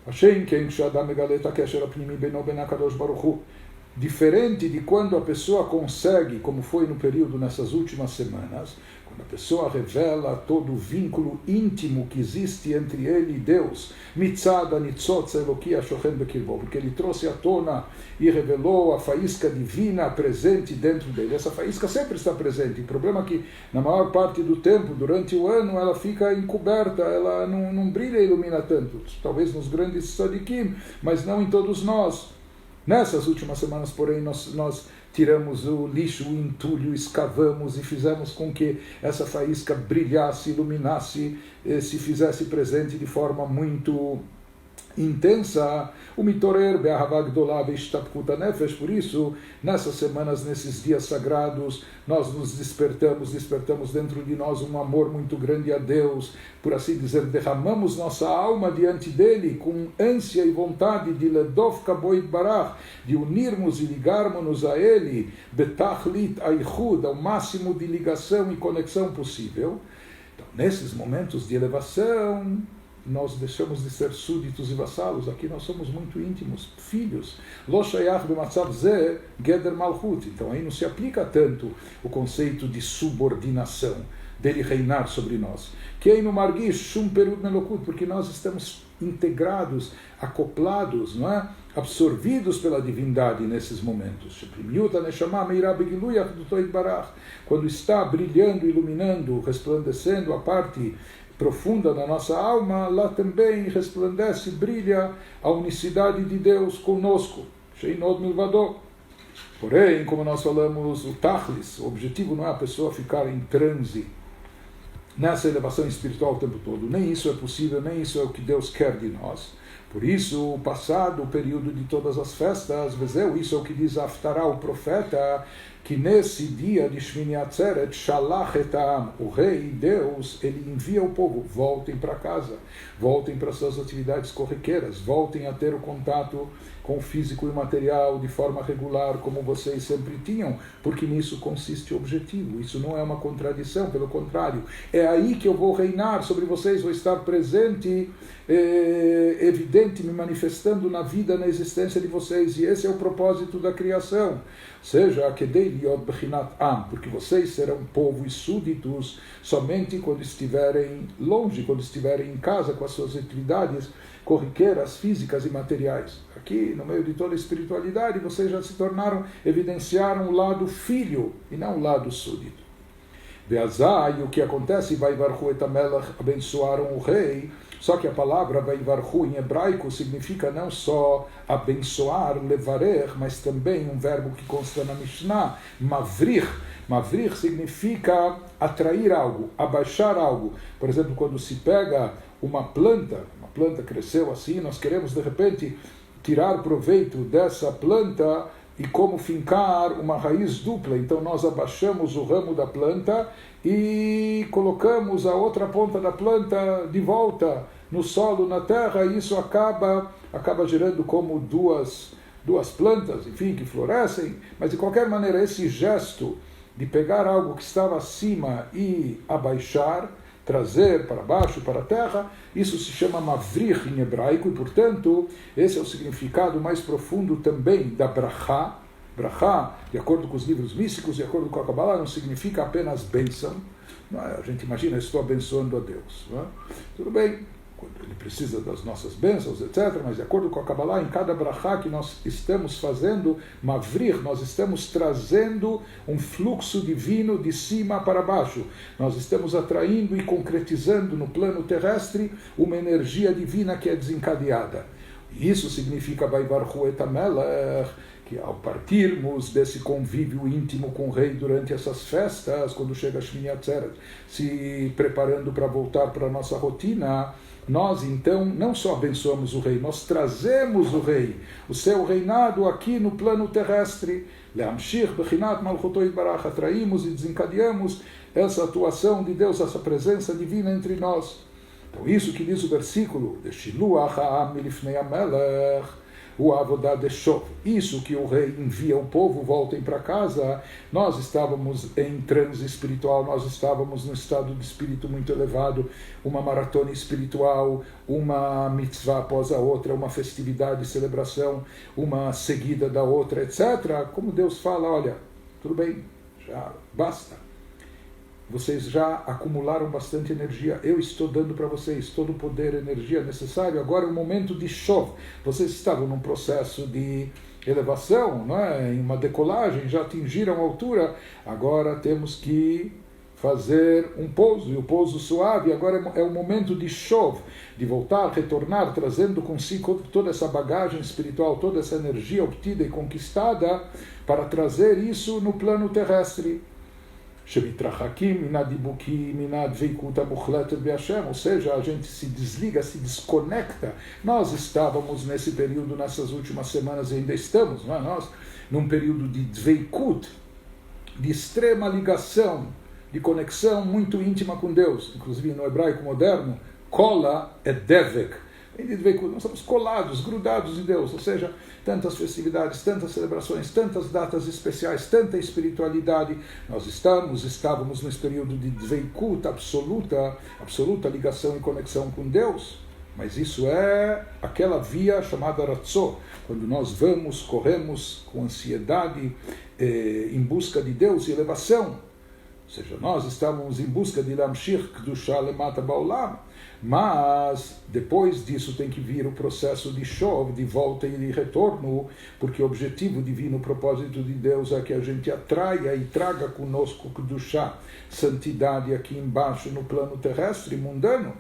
Hashem ken shadam megaleta kesher apnimi beno ben HaKadosh Baruch Hu. Diferente de quando a pessoa consegue, como foi no período nessas últimas semanas, quando a pessoa revela todo o vínculo íntimo que existe entre ele e Deus, mitzad anitzot eloki ashochen bekirbo, porque ele trouxe à tona e revelou a faísca divina presente dentro dele. Essa faísca sempre está presente. O problema é que, na maior parte do tempo, durante o ano, ela fica encoberta, ela não brilha e ilumina tanto. Talvez nos grandes tzadikim, mas não em todos nós. Nessas últimas semanas, porém, nós tiramos o lixo, o entulho, escavamos e fizemos com que essa faísca brilhasse, iluminasse, se fizesse presente de forma muito intensa, o mitorer be'ahava gdolah ve'ishtapkut hanefesh. Por isso, nessas semanas, nesses dias sagrados, nós nos despertamos dentro de nós um amor muito grande a Deus, por assim dizer, derramamos nossa alma diante dele com ânsia e vontade de ledov kaboit barach, de unirmos e ligarmos-nos a ele, betachlit aichud, ao máximo de ligação e conexão possível. Então, nesses momentos de elevação, nós deixamos de ser súditos e vassalos. Aqui nós somos muito íntimos, filhos. Lo shayach b'matzav zeh geder malchut. Então aí não se aplica tanto o conceito de subordinação. dele reinar sobre nós. Quem no margish shum perud melokut, porque nós estamos integrados, acoplados, não é? Absorvidos pela divindade nesses momentos. Quando está brilhando, iluminando, resplandecendo a parte profunda da nossa alma, lá também resplandece, brilha a unicidade de Deus conosco. Sheinod milvado. Porém, como nós falamos, o tachlis, o objetivo não é a pessoa ficar em transe nessa elevação espiritual o tempo todo. Nem isso é possível, nem isso é o que Deus quer de nós. Por isso, o passado, o período de todas as festas, isso é o que diz Haftarah, o profeta, que nesse dia de Shmini Atzeret, Shalach et Ha'am, o rei, Deus, ele envia o povo, voltem para casa, voltem para suas atividades corriqueiras, voltem a ter o contato com o físico e o material de forma regular, como vocês sempre tinham, porque nisso consiste o objetivo. Isso não é uma contradição, pelo contrário, é aí que eu vou reinar sobre vocês, vou estar presente, evidente, me manifestando na vida, na existência de vocês, e esse é o propósito da criação. Seja Kedei Liot Bechinat Am, porque vocês serão povo e súditos somente quando estiverem longe, quando estiverem em casa com as suas atividades corriqueiras, físicas e materiais. Aqui, no meio de toda a espiritualidade, vocês já se tornaram, evidenciaram o lado filho e não o lado súdito. Beazai, o que acontece, Vaivarhu et Hamelech, abençoaram o rei. Só que a palavra Vaivarhu em hebraico significa não só abençoar, levarer, mas também um verbo que consta na Mishnah, mavrich. Mavrich significa atrair algo, abaixar algo. Por exemplo, quando se pega uma planta cresceu assim, nós queremos de repente tirar proveito dessa planta e como fincar uma raiz dupla. Então nós abaixamos o ramo da planta e colocamos a outra ponta da planta de volta no solo, na terra, e isso acaba gerando como duas plantas, enfim, que florescem. Mas de qualquer maneira, esse gesto de pegar algo que estava acima e abaixar, trazer para baixo, para a terra, isso se chama mavrich em hebraico, e portanto, esse é o significado mais profundo também da brachá. Brachá, de acordo com os livros místicos, de acordo com a Kabbalah, não significa apenas bênção. Não é? A gente imagina, estou abençoando a Deus. Não é? Tudo bem, ele precisa das nossas bênçãos, etc., mas de acordo com a Kabbalah, em cada brachá que nós estamos fazendo, mavrich, nós estamos trazendo um fluxo divino de cima para baixo. Nós estamos atraindo e concretizando no plano terrestre uma energia divina que é desencadeada. Isso significa Vaivarhu et Hamelech, que ao partirmos desse convívio íntimo com o rei durante essas festas, quando chega Shmini Atzeret, se preparando para voltar para a nossa rotina, nós então não só abençoamos o rei, nós trazemos o rei, o seu reinado aqui no plano terrestre, Leamshich Bechinat Malchuto Yitbarach, atraímos e desencadeamos essa atuação de Deus, essa presença divina entre nós. Então isso que diz o versículo, de Shiluach ha'am milifnei hamelech, o avodah deshov, isso que o rei envia o povo, voltem para casa. Nós estávamos em transe espiritual, nós estávamos num estado de espírito muito elevado, uma maratona espiritual, uma mitzvah após a outra, uma festividade, celebração, uma seguida da outra, etc. Como Deus fala, olha, tudo bem, já basta. Vocês já acumularam bastante energia, eu estou dando para vocês todo o poder, energia necessário, agora é o momento de shov. Vocês estavam num processo de elevação, não é? Em uma decolagem, já atingiram a altura, agora temos que fazer um pouso, e o pouso suave, agora é o momento de shov, de voltar, retornar, trazendo consigo toda essa bagagem espiritual, toda essa energia obtida e conquistada, para trazer isso no plano terrestre. Ou seja, a gente se desliga, se desconecta. Nós estávamos nesse período, nessas últimas semanas, e ainda estamos, não é? Nós, num período de dveikut, de extrema ligação, de conexão muito íntima com Deus. Inclusive no hebraico moderno, kola é devek. Nós estamos colados, grudados em Deus, ou seja, tantas festividades, tantas celebrações, tantas datas especiais, tanta espiritualidade. Nós estávamos nesse período de dveikut, absoluta ligação e conexão com Deus, mas isso é aquela via chamada ratzó, quando nós corremos com ansiedade em busca de Deus e elevação. Ou seja, nós estávamos em busca de Lamshich Kedushá Lemata Baolam, mas depois disso tem que vir o processo de Shov, de volta e de retorno, porque o objetivo divino, o propósito de Deus é que a gente atraia e traga conosco Kedushá, santidade aqui embaixo no plano terrestre mundano.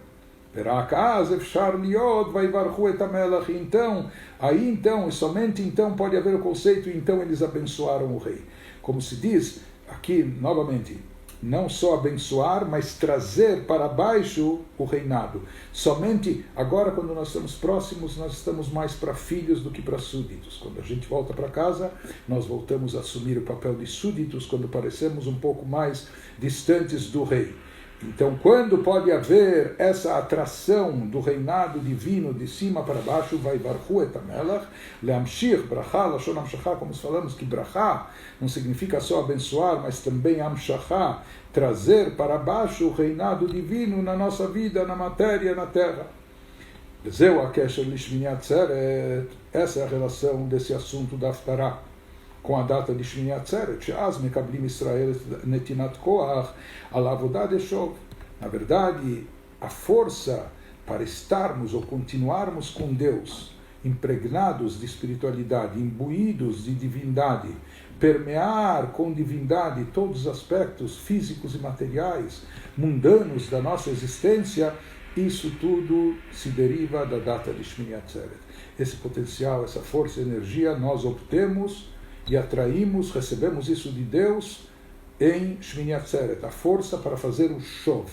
Então, e somente então pode haver o conceito, então eles abençoaram o rei. Como se diz aqui novamente, não só abençoar, mas trazer para baixo o reinado. Somente agora, quando nós estamos próximos, nós estamos mais para filhos do que para súditos. Quando a gente volta para casa, nós voltamos a assumir o papel de súditos quando parecemos um pouco mais distantes do rei. Então, quando pode haver essa atração do reinado divino de cima para baixo, vai varhu et hamelach, leamshich, brachá, lashon amshachá, como falamos que brachá não significa só abençoar, mas também amshachá, trazer para baixo o reinado divino na nossa vida, na matéria, na terra. Zeu akesher lishmini atzeret, essa é a relação desse assunto da Haftarah com a data de Shmini Atzeret, Sheaz Mekablim Israel Netinat Koach, Al Avodah Shov. Na verdade, a força para estarmos ou continuarmos com Deus, impregnados de espiritualidade, imbuídos de divindade, permear com divindade todos os aspectos físicos e materiais, mundanos da nossa existência, isso tudo se deriva da data de Shmini Atzeret. Esse potencial, essa força e energia nós obtemos e atraímos, recebemos isso de Deus em Shmini Atzeret, a força para fazer o Shov,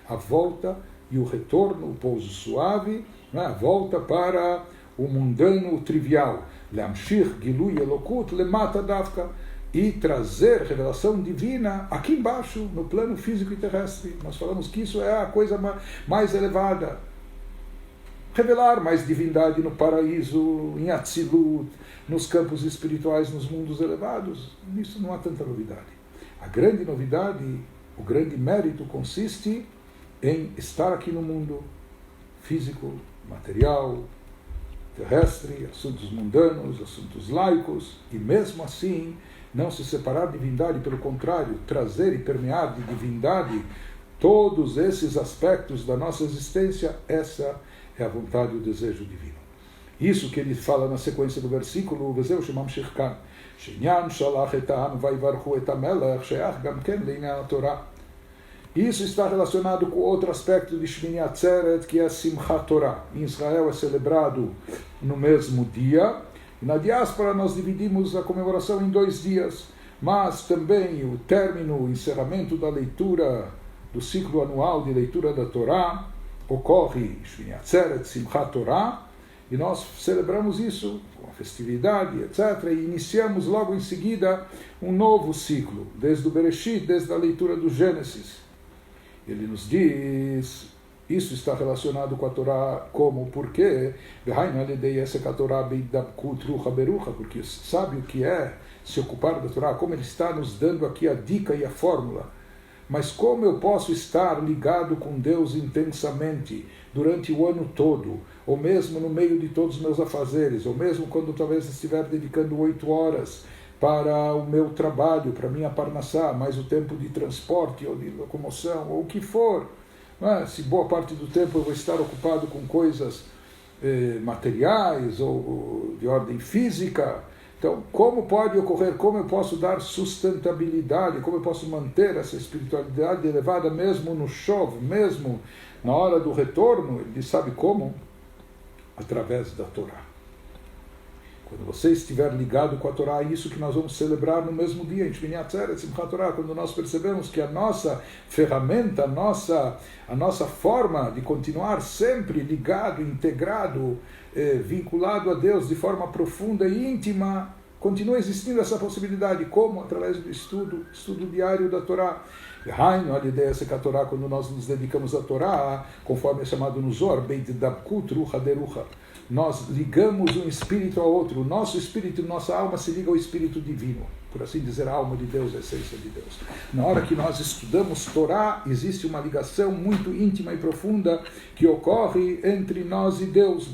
a volta e o retorno, o pouso suave, né? A volta para o mundano, o trivial, Leamshich Gilui Elokut Lemata Davka, e trazer revelação divina aqui embaixo, no plano físico e terrestre. Nós falamos que isso é a coisa mais elevada. Revelar mais divindade no paraíso, em Atzilut, nos campos espirituais, nos mundos elevados. Nisso não há tanta novidade. A grande novidade, o grande mérito consiste em estar aqui no mundo físico, material, terrestre, assuntos mundanos, assuntos laicos, e mesmo assim não se separar de divindade, pelo contrário, trazer e permear de divindade todos esses aspectos da nossa existência. Essa é a vontade e o desejo divino. Isso que ele fala na sequência do versículo, Vezeu shemamshich kan, shenyan shalach et ha'am vaivarchu et hamelech, sheach gam ken le'inyan haTorah. Isso está relacionado com outro aspecto de Shmini Atzeret, que é Simchat Torah. Em Israel é celebrado no mesmo dia. E na diáspora nós dividimos a comemoração em 2 dias, mas também o término, o encerramento da leitura do ciclo anual de leitura da Torá ocorre Shmini Atzeret, Simchat Torah, e nós celebramos isso com a festividade, etc. E iniciamos logo em seguida um novo ciclo, desde o Bereshit, desde a leitura do Gênesis. Ele nos diz, isso está relacionado com a Torá como, porque porque sabe o que é se ocupar da Torá, como ele está nos dando aqui a dica e a fórmula. Mas como eu posso estar ligado com Deus intensamente durante o ano todo, ou mesmo no meio de todos os meus afazeres, ou mesmo quando talvez estiver dedicando 8 horas para o meu trabalho, para a minha parnassá, mais o tempo de transporte ou de locomoção, ou o que for. Se boa parte do tempo eu vou estar ocupado com coisas materiais ou de ordem física, então como pode ocorrer, como eu posso dar sustentabilidade, como eu posso manter essa espiritualidade elevada mesmo no Shov, mesmo na hora do retorno? Ele sabe como? Através da Torá. Quando você estiver ligado com a Torá, é isso que nós vamos celebrar no mesmo dia, em Shmini Atzeret, Simchat Torah, quando nós percebemos que a nossa ferramenta, a nossa forma de continuar sempre ligado, integrado, vinculado a Deus de forma profunda e íntima, continua existindo essa possibilidade. Como? Através do estudo diário da Torá. A ideia é que a Torá, quando nós nos dedicamos à Torá, conforme é chamado no Zohar, Beit Dabkut Rucha Derucha, nós ligamos um espírito ao outro, o nosso espírito, nossa alma se liga ao espírito divino. por assim dizer, a alma de Deus, a essência de Deus. Na hora que nós estudamos Torá, existe uma ligação muito íntima e profunda que ocorre entre nós e Deus,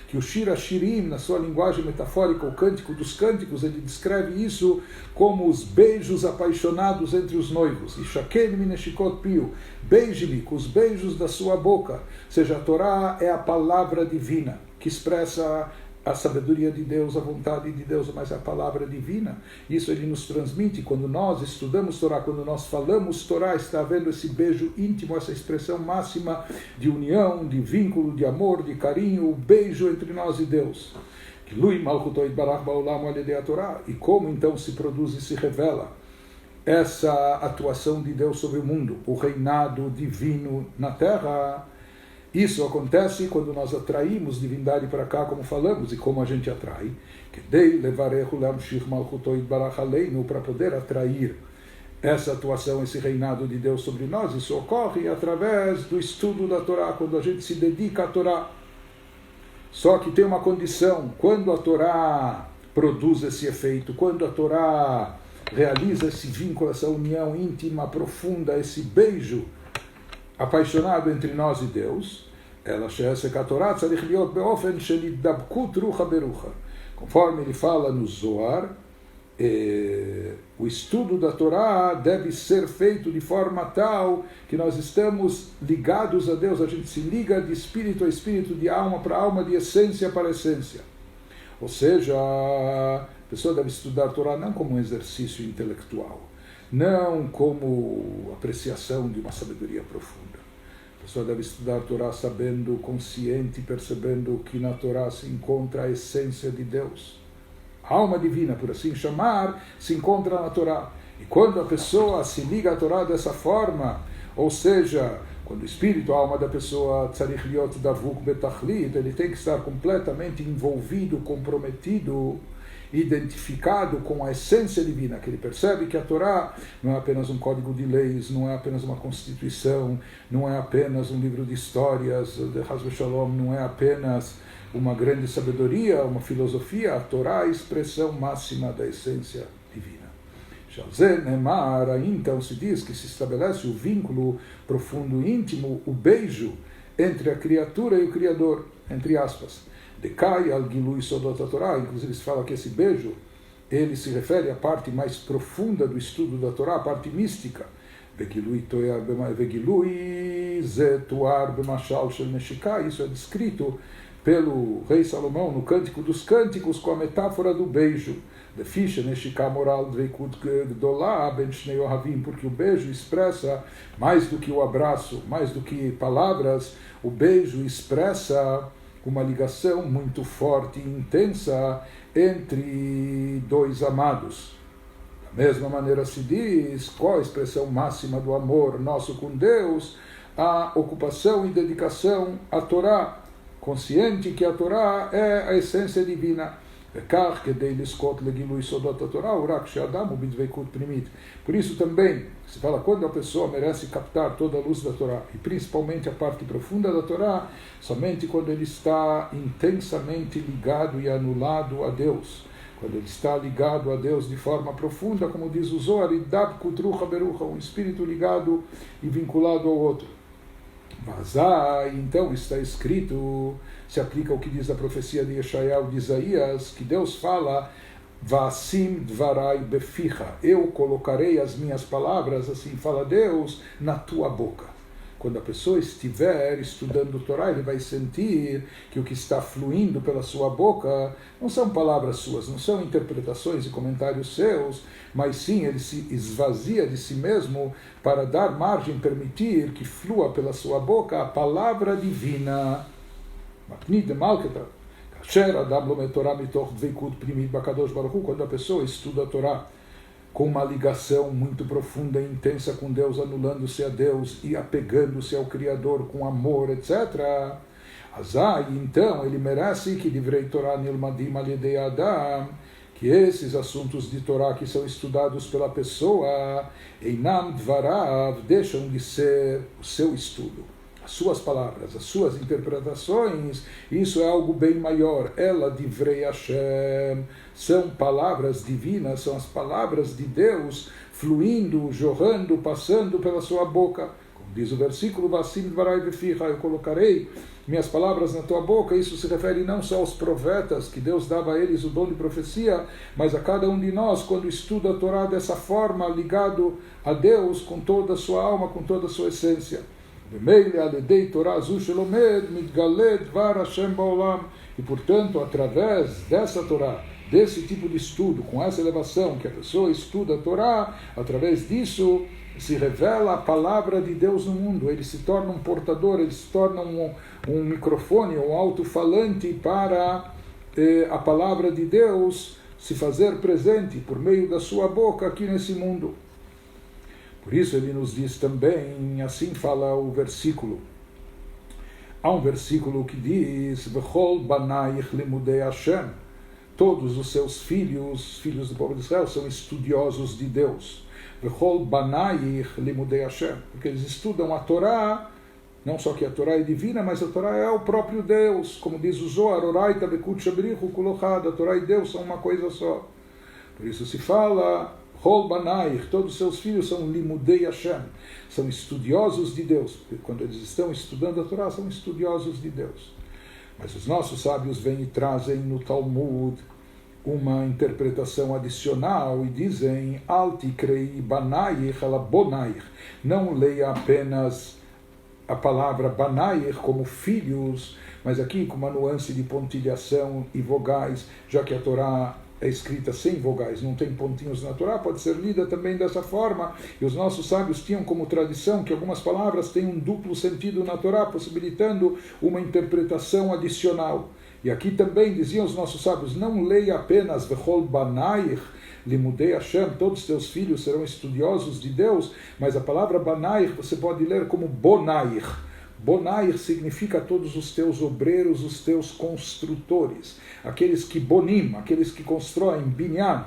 que o Shir Hashirim, na sua linguagem metafórica, o Cântico dos Cânticos, ele descreve isso como os beijos apaixonados entre os noivos. Beije-me com os beijos da sua boca. Ou seja, a Torá é a palavra divina, que expressa a sabedoria de Deus, a vontade de Deus, mas a palavra divina. Isso ele nos transmite. Quando nós estudamos Torá, quando nós falamos Torá, está havendo esse beijo íntimo, essa expressão máxima de união, de vínculo, de amor, de carinho, o beijo entre nós e Deus. E como então se produz e se revela essa atuação de Deus sobre o mundo, o reinado divino na terra? Isso acontece quando nós atraímos divindade para cá, como falamos, e como a gente atrai, para poder atrair essa atuação, esse reinado de Deus sobre nós. Isso ocorre através do estudo da Torá, quando a gente se dedica à Torá. Só que tem uma condição: quando a Torá produz esse efeito, quando a Torá realiza esse vínculo, essa união íntima, profunda, esse beijo apaixonado entre nós e Deus, conforme ele fala no Zohar, o estudo da Torá deve ser feito de forma tal que nós estamos ligados a Deus, a gente se liga de espírito a espírito, de alma para alma, de essência para essência. Ou seja, a pessoa deve estudar a Torá não como um exercício intelectual, não como apreciação de uma sabedoria profunda. A pessoa deve estudar a Torá sabendo, consciente, percebendo que na Torá se encontra a essência de Deus. A alma divina, por assim chamar, se encontra na Torá. E quando a pessoa se liga à Torá dessa forma, ou seja, quando o espírito, a alma da pessoa, tzarich liot davuk betachlit, ele tem que estar completamente envolvido, comprometido, identificado com a essência divina, que ele percebe que a Torá não é apenas um código de leis, não é apenas uma constituição, não é apenas um livro de histórias, de Hasbe Shalom, não é apenas uma grande sabedoria, uma filosofia. A Torá é a expressão máxima da essência divina. Então se diz que se estabelece o vínculo profundo e íntimo, o beijo entre a criatura e o Criador, entre aspas. Decai al Gilui Sodot Torá, inclusive se fala que esse beijo, ele se refere à parte mais profunda do estudo da Torá, a parte mística. Isso é descrito pelo rei Salomão no Cântico dos Cânticos com a metáfora do beijo. Porque o beijo expressa mais do que o abraço, mais do que palavras, o beijo expressa uma ligação muito forte e intensa entre dois amados. Da mesma maneira se diz, qual a expressão máxima do amor nosso com Deus? A ocupação e dedicação à Torá, consciente que a Torá é a essência divina. Por isso também se fala, quando a pessoa merece captar toda a luz da Torá, e principalmente a parte profunda da Torá, somente quando ele está intensamente ligado e anulado a Deus, quando ele está ligado a Deus de forma profunda, como diz o Zohar, um espírito ligado e vinculado ao outro. Então está escrito, se aplica ao que diz a profecia de Yeshayahu, de Isaías, que Deus fala, Vasim dvarai beficha, eu colocarei as minhas palavras, assim fala Deus, na tua boca. Quando a pessoa estiver estudando o Torá, ele vai sentir que o que está fluindo pela sua boca não são palavras suas, não são interpretações e comentários seus, mas sim ele se esvazia de si mesmo para dar margem, permitir que flua pela sua boca a palavra divina. Quando a pessoa estuda a Torá com uma ligação muito profunda e intensa com Deus, anulando-se a Deus e apegando-se ao Criador com amor, etc., então ele merece que divrei Torá nilmadim al-yedei adam, que esses assuntos de Torá que são estudados pela pessoa, einam dvarav, deixam de ser o seu estudo, a as suas palavras, as suas interpretações, isso é algo bem maior. Ela divrei Hashem, são palavras divinas, são as palavras de Deus fluindo, jorrando, passando pela sua boca. Como diz o versículo, Vasim dvarai beficha, eu colocarei minhas palavras na tua boca. Isso se refere não só aos profetas, que Deus dava a eles o dom de profecia, mas a cada um de nós, quando estuda a Torá dessa forma, ligado a Deus com toda a sua alma, com toda a sua essência. E portanto, através dessa Torá, desse tipo de estudo, com essa elevação que a pessoa estuda a Torá, através disso se revela a palavra de Deus no mundo. Ele se torna um portador, ele se torna um microfone, um alto-falante para a palavra de Deus se fazer presente por meio da sua boca aqui nesse mundo. Por isso ele nos diz também, assim fala o versículo. Há um versículo que diz: V'chol banaich limudei Hashem. Todos os seus filhos do povo de Israel, são estudiosos de Deus. V'chol banaich limudei Hashem. Porque eles estudam a Torá, não só que a Torá é divina, mas a Torá é o próprio Deus. Como diz o Zohar, Oraita bekut shabrichu kulochad. A Torá e Deus são uma coisa só. Por isso se fala Chol banaich, todos os seus filhos são limudei Hashem, são estudiosos de Deus. Quando eles estão estudando a Torá, são estudiosos de Deus. Mas os nossos sábios vêm e trazem no Talmud uma interpretação adicional e dizem: Alti krei banaich ala bonaich. Não leia apenas a palavra banaich como filhos, mas aqui com uma nuance de pontilhação e vogais, já que a Torá é escrita sem vogais, não tem pontinhos na Torá, pode ser lida também dessa forma. E os nossos sábios tinham como tradição que algumas palavras têm um duplo sentido na Torá, possibilitando uma interpretação adicional. E aqui também diziam os nossos sábios: não leia apenas V'chol banaich limudei Hashem, todos os teus filhos serão estudiosos de Deus, mas a palavra banaich você pode ler como bonaich. Bonair significa todos os teus obreiros, os teus construtores, aqueles que bonim, aqueles que constroem, binyan.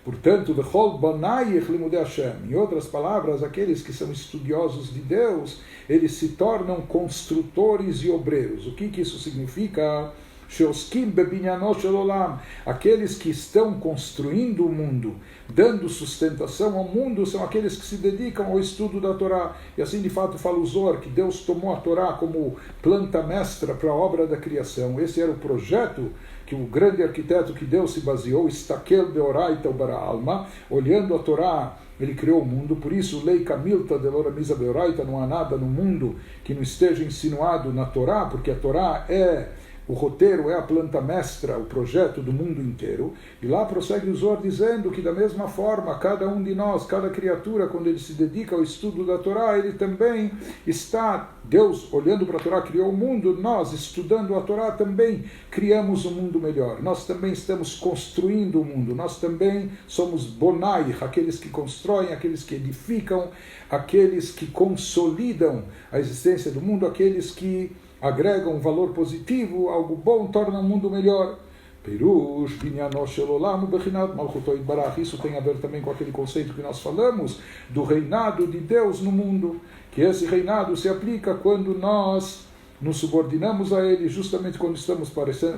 Portanto, v'chol bonair limudei Hashem. Em outras palavras, aqueles que são estudiosos de Deus, eles se tornam construtores e obreiros. O que isso significa? Sheoskim bebinyanot shel olam. Aqueles que estão construindo o mundo, dando sustentação ao mundo, são aqueles que se dedicam ao estudo da Torá. E assim de fato fala o Zohar, que Deus tomou a Torá como planta mestra para a obra da criação. Esse era o projeto que o grande arquiteto que Deus se baseou, Istakel beoraita ubara alma, olhando a Torá, ele criou o mundo. Por isso, lei kamilta delora misa beoraita, não há nada no mundo que não esteja insinuado na Torá, porque a Torá é o roteiro, é a planta mestra, o projeto do mundo inteiro. E lá prossegue o Zohar dizendo que da mesma forma, cada um de nós, cada criatura, quando ele se dedica ao estudo da Torá, ele também está, Deus olhando para a Torá criou o mundo, nós estudando a Torá também criamos um mundo melhor. Nós também estamos construindo o mundo, nós também somos bonai, aqueles que constroem, aqueles que edificam, aqueles que consolidam a existência do mundo, aqueles que agregam um valor positivo, algo bom, torna o mundo melhor. Perush, binyanot shel olam ubechinat malchuto yitbarach. Isso tem a ver também com aquele conceito que nós falamos do reinado de Deus no mundo, que esse reinado se aplica quando nós nos subordinamos a Ele, justamente quando estamos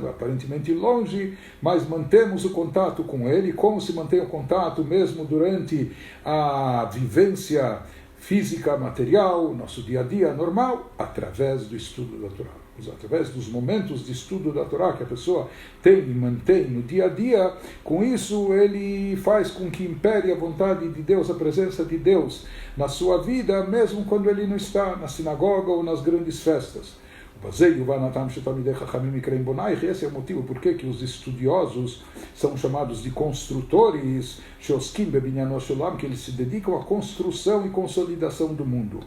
aparentemente longe, mas mantemos o contato com Ele. Como se mantém o contato mesmo durante a vivência física, material, nosso dia a dia normal? Através do estudo da Torá. Através dos momentos de estudo da Torá que a pessoa tem e mantém no dia a dia, com isso ele faz com que impere a vontade de Deus, a presença de Deus na sua vida, mesmo quando ele não está na sinagoga ou nas grandes festas. Esse é o motivo por que os estudiosos são chamados de construtores, que eles se dedicam à construção e consolidação do mundo.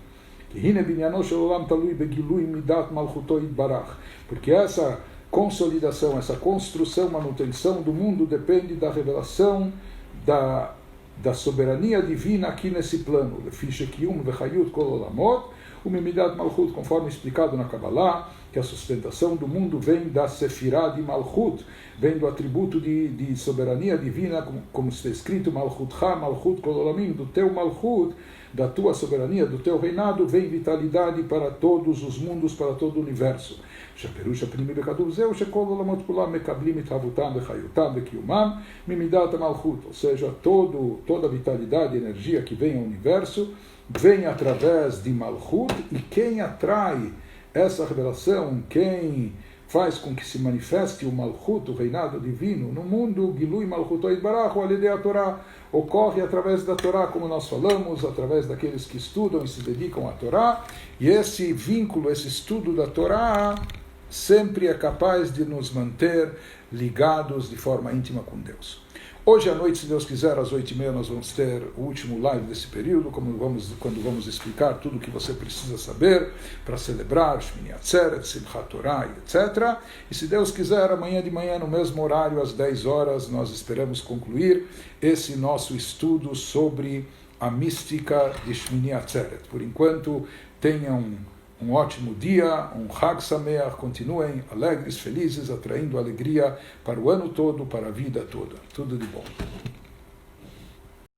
Porque essa consolidação, essa construção, manutenção do mundo depende da revelação da soberania divina aqui nesse plano. Lefi shekium vechayut kol olamot, o Mimidat Malchut, conforme explicado na Kabbalah, que a sustentação do mundo vem da Sefirah de Malchut, vem do atributo de soberania divina, como está escrito, Malchutcha, Malchut Kol Olamim, do teu Malchut, da tua soberania, do teu reinado, vem vitalidade para todos os mundos, para todo o universo. Shaperusha Pnimi Bekatuv Zeu, Shekol Olamot Kulam Mekablim Ithavutam Vechayutam Vekiumam, Mimidat Malchut, ou seja, toda a vitalidade e energia que vem ao universo, vem através de Malchut, e quem atrai essa revelação, quem faz com que se manifeste o Malchut, o reinado divino, no mundo, Gilui Malchut Oidbarach, a Torá, ocorre através da Torá, como nós falamos, através daqueles que estudam e se dedicam à Torá, e esse vínculo, esse estudo da Torá, sempre é capaz de nos manter ligados de forma íntima com Deus. Hoje à noite, se Deus quiser, às 8h30, nós vamos ter o último live desse período, quando vamos explicar tudo o que você precisa saber para celebrar Shmini Atzeret, Simchat Torah, etc. E se Deus quiser, amanhã de manhã, no mesmo horário, às 10 horas, nós esperamos concluir esse nosso estudo sobre a mística de Shmini Atzeret. Por enquanto, tenham um ótimo dia, um Chag Sameach, continuem alegres, felizes, atraindo alegria para o ano todo, para a vida toda. Tudo de bom.